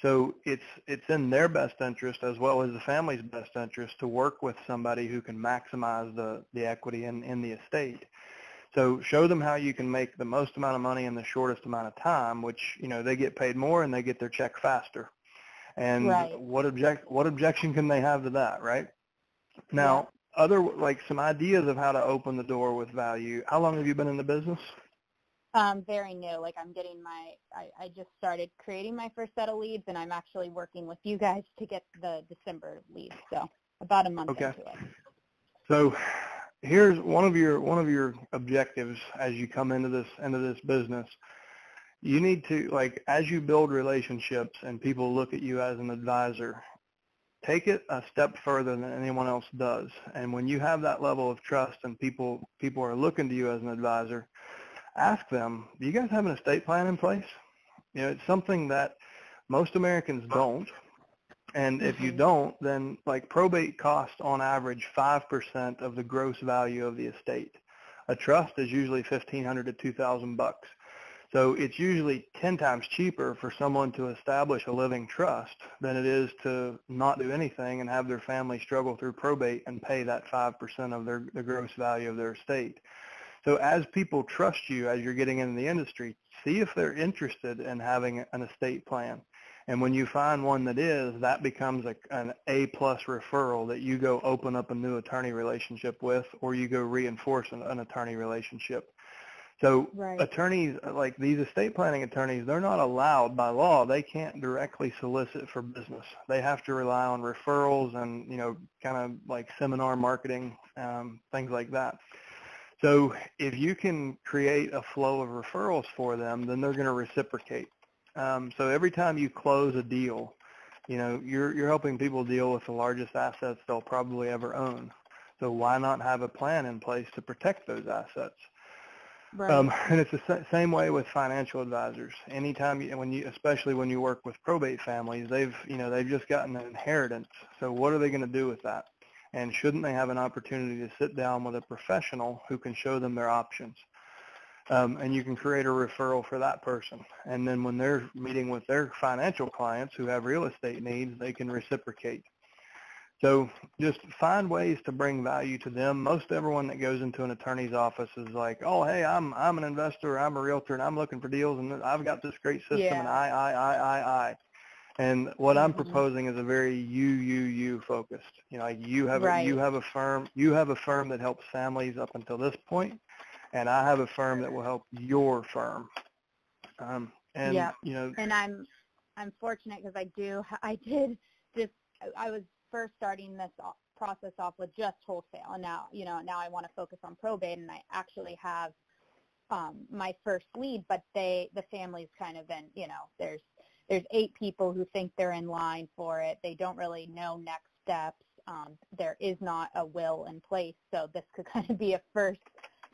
So it's in their best interest as well as the family's best interest to work with somebody who can maximize the equity in the estate. So show them how you can make the most amount of money in the shortest amount of time, which, they get paid more and they get their check faster. And what objection can they have to that, right? Now, some ideas of how to open the door with value. How long have you been in the business? Very new. I'm getting I just started creating my first set of leads, and I'm actually working with you guys to get the December leads. So about a month into it. So here's one of your objectives as you come into this business. You need to, as you build relationships and people look at you as an advisor, take it a step further than anyone else does. And when you have that level of trust and people are looking to you as an advisor, ask them, do you guys have an estate plan in place? It's something that most Americans don't. And if you don't, then probate costs on average 5% of the gross value of the estate. A trust is usually $1,500 to $2,000. So it's usually 10 times cheaper for someone to establish a living trust than it is to not do anything and have their family struggle through probate and pay that 5% of the gross value of their estate. So as people trust you as you're getting into the industry, see if they're interested in having an estate plan. And when you find one that is, that becomes an A-plus referral that you go open up a new attorney relationship with, or you go reinforce an attorney relationship. So attorneys, like these estate planning attorneys, they're not allowed by law. They can't directly solicit for business. They have to rely on referrals and, kind of like seminar marketing, things like that. So if you can create a flow of referrals for them, then they're going to reciprocate. So every time you close a deal, you're helping people deal with the largest assets they'll probably ever own. So why not have a plan in place to protect those assets? And it's the same way with financial advisors. Anytime, especially when you work with probate families, they've just gotten an inheritance. So what are they going to do with that? And shouldn't they have an opportunity to sit down with a professional who can show them their options? And you can create a referral for that person. And then when they're meeting with their financial clients who have real estate needs, they can reciprocate. So just find ways to bring value to them. Most everyone that goes into an attorney's office is like, oh, hey, I'm an investor, I'm a realtor, and I'm looking for deals, and I've got this great system, and I. And what I'm proposing is a very you focused. You know, like you have a firm that helps families up until this point, and I have a firm that will help your firm. You know, and I'm fortunate because I was first starting this process off with just wholesale, and now I want to focus on probate, and I actually have my first lead, but the family's kind of in, there's 8 people who think they're in line for it. They don't really know next steps. There is not a will in place, so this could kind of be a first,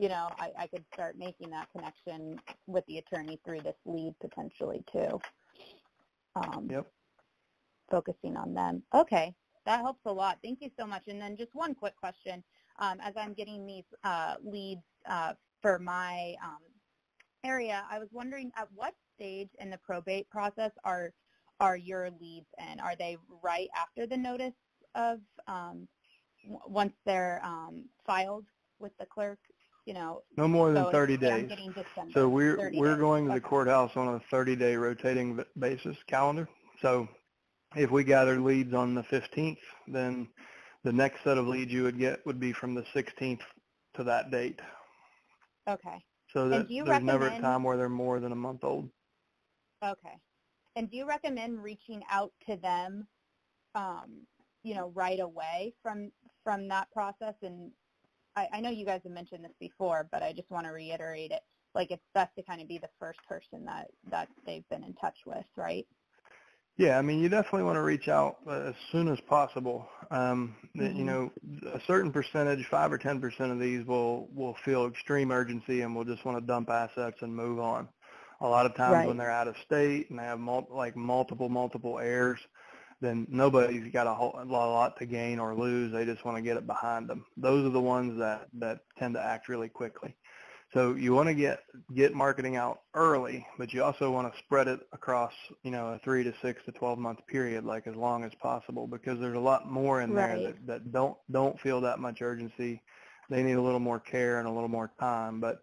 I could start making that connection with the attorney through this lead potentially too. Focusing on them. Okay, that helps a lot. Thank you so much. And then just one quick question. As I'm getting these leads for my area, I was wondering at what stage in the probate process are your leads in? Are they right after the notice of once they're filed with the clerk? No more than 30 days. So we're going to the courthouse on a 30-day rotating basis calendar. So if we gather leads on the 15th, then the next set of leads you would get would be from the 16th to that date. Okay. So that there's never a time where they're more than a month old. Okay. And do you recommend reaching out to them, right away from that process? And I know you guys have mentioned this before, but I just want to reiterate it. Like, it's best to kind of be the first person that they've been in touch with, right? Yeah, I mean, you definitely want to reach out as soon as possible. A certain percentage, 5 or 10% of these will feel extreme urgency and will just want to dump assets and move on. A lot of times when they're out of state and they have multiple heirs, then nobody's got a lot to gain or lose. They just want to get it behind them. Those are the ones that tend to act really quickly. So you want to get marketing out early, but you also want to spread it across, a 3 to 6 to 12 month period, like as long as possible, because there's a lot more in there that don't feel that much urgency. They need a little more care and a little more time. But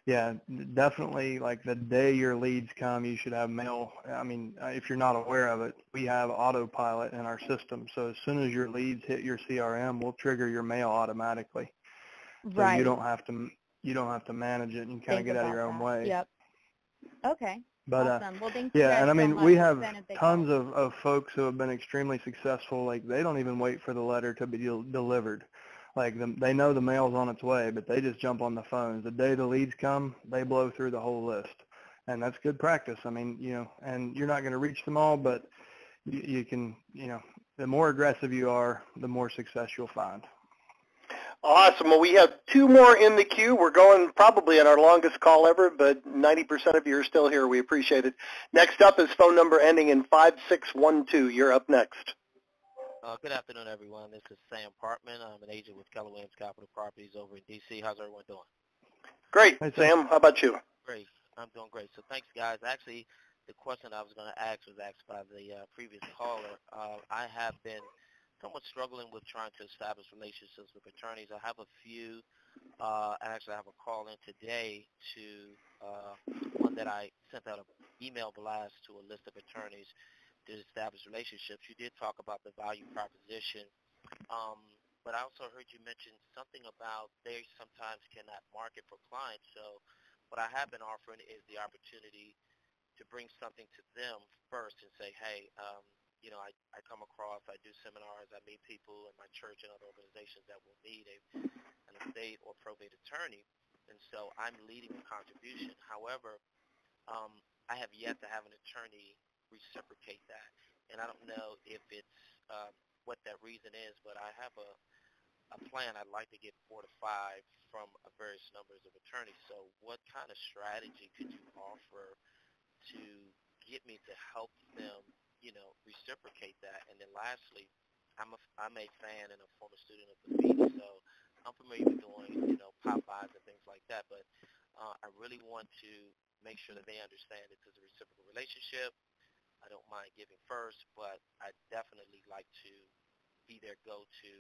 yeah, definitely, like the day your leads come, you should have mail. I mean, if you're not aware of it, we have autopilot in our system. So as soon as your leads hit your CRM, we'll trigger your mail automatically. So you don't have to manage it and kind of get out of your own way. Yep. Okay. But awesome. Well, thank you guys and I mean, so much. we have tons of folks who have been extremely successful. Like, they don't even wait for the letter to be delivered. Like, they know the mail's on its way, but they just jump on the phones. The day the leads come, they blow through the whole list. And that's good practice. I mean, and you're not going to reach them all, but you can, the more aggressive you are, the more success you'll find. Awesome. Well, we have 2 more in the queue. We're going probably on our longest call ever, but 90% of you are still here. We appreciate it. Next up is phone number ending in 5612. You're up next. Good afternoon, everyone. This is Sam Partman. I'm an agent with Keller Williams Capital Properties over in D.C. How's everyone doing? Great. Hey, Sam. How about you? Great. I'm doing great. So thanks, guys. Actually, the question I was going to ask was asked by the previous caller. I have been somewhat struggling with trying to establish relationships with attorneys. I have a few. Actually, I have a call in today to one that I sent out an email blast to a list of attorneys to establish relationships. You did talk about the value proposition, but I also heard you mention something about they sometimes cannot market for clients. So what I have been offering is the opportunity to bring something to them first and say, hey, I come across, I do seminars, I meet people in my church and other organizations that will need an estate or probate attorney, and so I'm leading a contribution. However, I have yet to have an attorney reciprocate that, and I don't know if it's what that reason is, but I have a plan. I'd like to get 4 to 5 from various numbers of attorneys. So what kind of strategy could you offer to get me to help them, reciprocate that? And then lastly, I'm a fan and a former student of the Phoenix, so I'm familiar with doing, pop-bys and things like that, but I really want to make sure that they understand this is a reciprocal relationship. I don't mind giving first, but I definitely like to be their go-to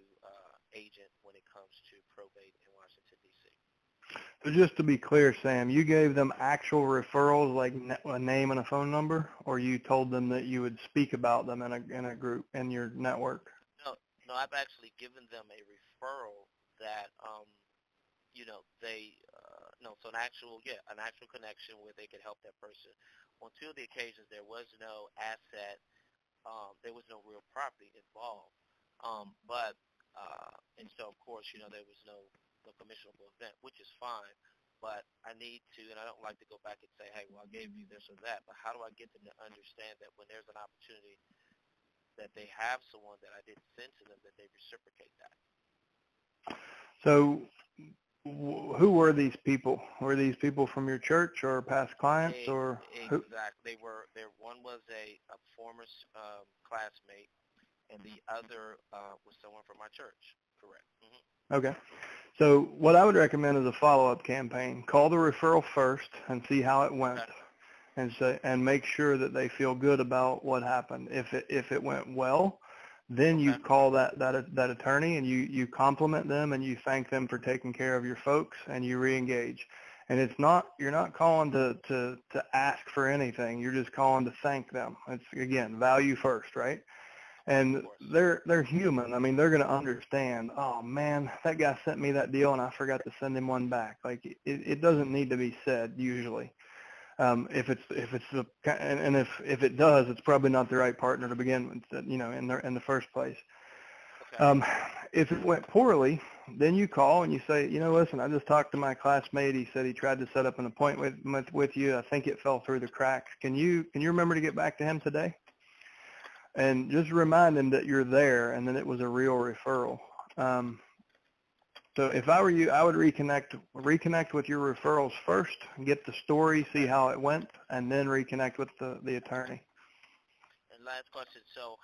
agent when it comes to probate in Washington, D.C. So just to be clear, Sam, you gave them actual referrals, like a name and a phone number, or you told them that you would speak about them in a group in your network? No, I've actually given them a referral that, so an actual connection where they could help that person. On two of the occasions, there was no asset, there was no real property involved, and so of course, there was no commissionable event, which is fine. But I need to, and I don't like to go back and say, hey, well, I gave you this or that, but how do I get them to understand that when there's an opportunity that they have someone that I didn't send to them, that they reciprocate that? So who were these people? Were these people from your church or past clients? Exactly. One was a former classmate, and the other was someone from my church. Correct. Mm-hmm. Okay. So what I would recommend is a follow-up campaign. Call the referral first and see how it went. Okay. And make sure that they feel good about what happened. If it went well, then you call that attorney and you compliment them and you thank them for taking care of your folks and you re-engage. And you're not calling to ask for anything. You're just calling to thank them. It's, again, value first, right? And they're human. I mean, they're going to understand, oh man, that guy sent me that deal and I forgot to send him one back. Like it doesn't need to be said usually. If it does, it's probably not the right partner to begin with, in the first place. Okay. If it went poorly, then you call and you say, listen, I just talked to my classmate. He said he tried to set up an appointment with you. I think it fell through the cracks. Can you remember to get back to him today? And just remind him that you're there and that it was a real referral. So if I were you, I would reconnect with your referrals first, get the story, see how it went, and then reconnect with the attorney. And last question, so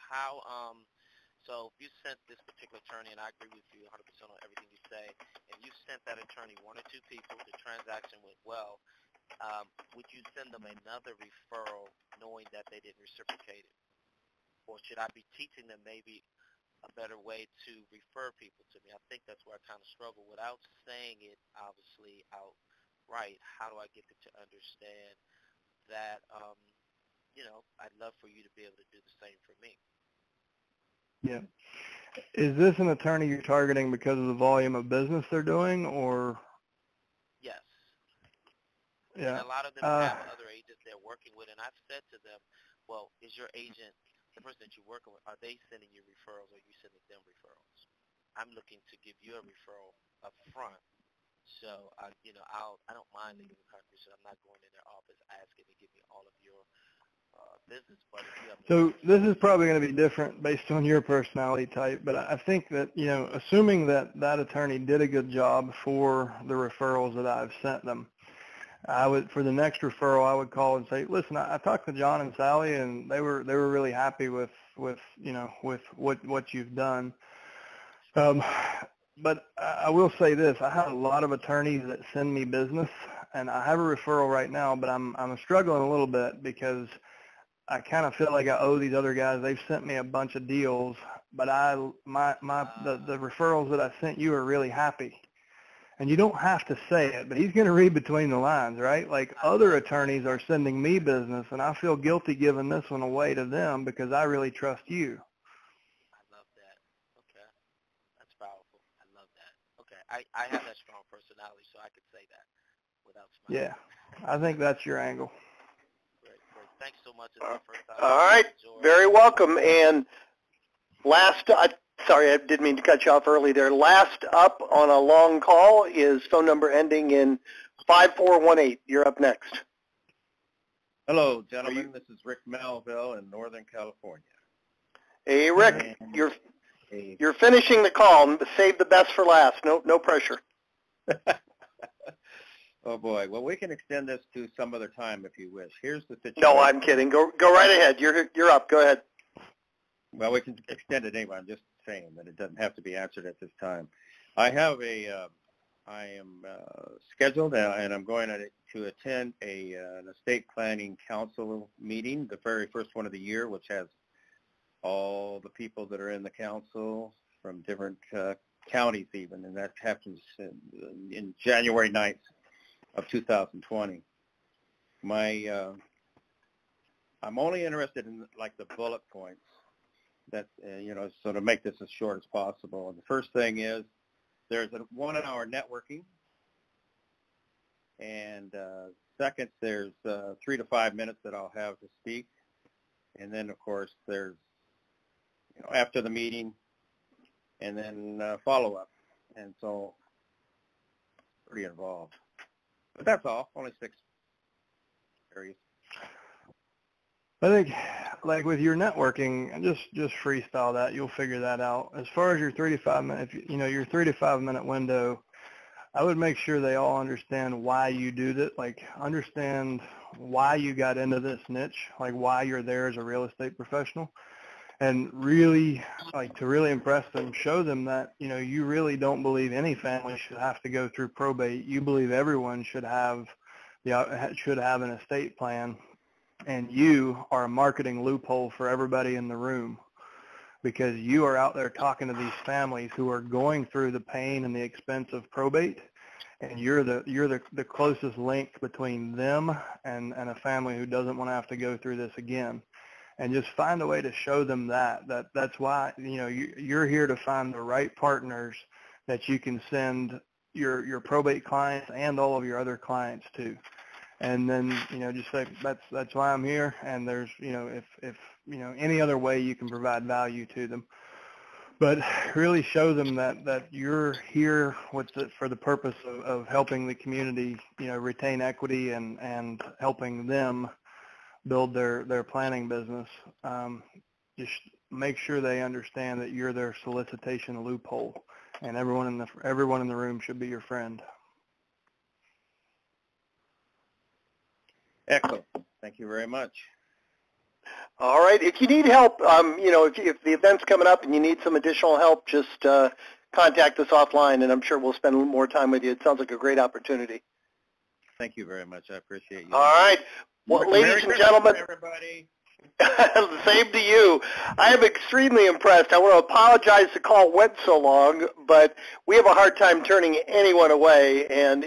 so if you sent this particular attorney, and I agree with you 100% on everything you say, and you sent that attorney one or two people, the transaction went well, would you send them another referral knowing that they didn't reciprocate it? Or should I be teaching them maybe a better way to refer people to me? I think that's where I kind of struggle without saying it, obviously, outright. How do I get them to understand that, I'd love for you to be able to do the same for me? Yeah. Is this an attorney you're targeting because of the volume of business they're doing, or? Yes. Yeah. And a lot of them have other agents they're working with, and I've said to them, well, is your agent, the person that you're working with, are they sending you referrals or are you sending them referrals? I'm looking to give you a referral up front. So, I don't mind leaving the country, so I'm not going in their office asking to give me all of your business. But if you have so this is probably going to be different based on your personality type, but I think that, assuming that attorney did a good job for the referrals that I've sent them, for the next referral, I would call and say, listen, I talked to John and Sally, and they were really happy with what you've done. But I will say this: I have a lot of attorneys that send me business, and I have a referral right now, but I'm struggling a little bit because I kind of feel like I owe these other guys. They've sent me a bunch of deals, but the referrals that I sent you are really happy. And you don't have to say it, but he's going to read between the lines, right? Like other attorneys are sending me business, and I feel guilty giving this one away to them because I really trust you. I love that. Okay. That's powerful. I love that. Okay. I have that strong personality, so I could say that without smiling. Yeah. I think that's your angle. Great. Thanks so much. It's my first time. All right. Very welcome. And sorry, I didn't mean to cut you off early there. Last up on a long call is phone number ending in 5418. You're up next. Hello, gentlemen. This is Rick Melville in Northern California. Hey, Rick, you're finishing the call. Save the best for last. No pressure. Oh, boy. Well, we can extend this to some other time if you wish. Here's the situation. No, I'm kidding. Go right ahead. You're up. Go ahead. Well, we can extend it anyway. I'm just saying that it doesn't have to be answered at this time. I am scheduled, and I'm going to attend an estate planning council meeting, the very first one of the year, which has all the people that are in the council from different counties even, and that happens in January 9th of 2020. I'm only interested in like the bullet points that, so to make this as short as possible. And the first thing is there's a 1-hour networking. And second, there's 3 to 5 minutes that I'll have to speak. And then, of course, there's, after the meeting, and then follow-up. And so pretty involved. But that's all, only 6 areas. I think, like with your networking, just freestyle that. You'll figure that out. As far as your 3 to 5 minute, your 3 to 5 minute window, I would make sure they all understand why you do that. Like, understand why you got into this niche, like why you're there as a real estate professional, and really, like, to really impress them, show them that you really don't believe any family should have to go through probate. You believe everyone should have an estate plan. And you are a marketing loophole for everybody in the room, because you are out there talking to these families who are going through the pain and the expense of probate, and you're the closest link between them and a family who doesn't want to have to go through this again. And just find a way to show them that's why you're here to find the right partners that you can send your probate clients and all of your other clients to. And then, just say, that's why I'm here, and there's, if any other way you can provide value to them. But really show them that you're here for the purpose of helping the community, retain equity and helping them build their planning business. Just make sure they understand that you're their solicitation loophole, and everyone in the room should be your friend. Excellent. Thank you very much. All right. If you need help, if the event's coming up and you need some additional help, just contact us offline, and I'm sure we'll spend more time with you. It sounds like a great opportunity. Thank you very much. I appreciate you. All right. Well, ladies and gentlemen, everybody. Same to you. I am extremely impressed. I want to apologize the call went so long, but we have a hard time turning anyone away, and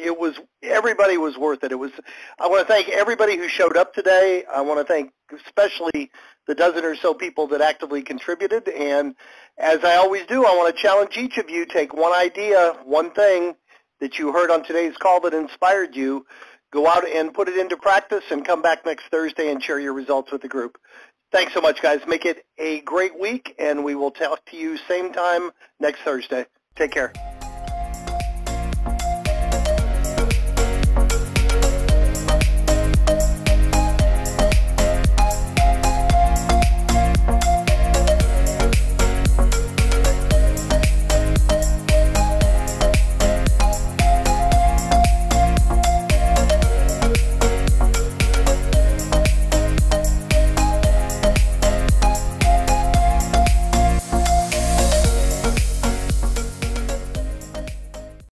everybody was worth it. I want to thank everybody who showed up today. I want to thank especially the dozen or so people that actively contributed, and as I always do, I want to challenge each of you, take one idea, one thing that you heard on today's call that inspired you, go out and put it into practice, and come back next Thursday and share your results with the group. Thanks so much, guys. Make it a great week, and we will talk to you same time next Thursday. Take care.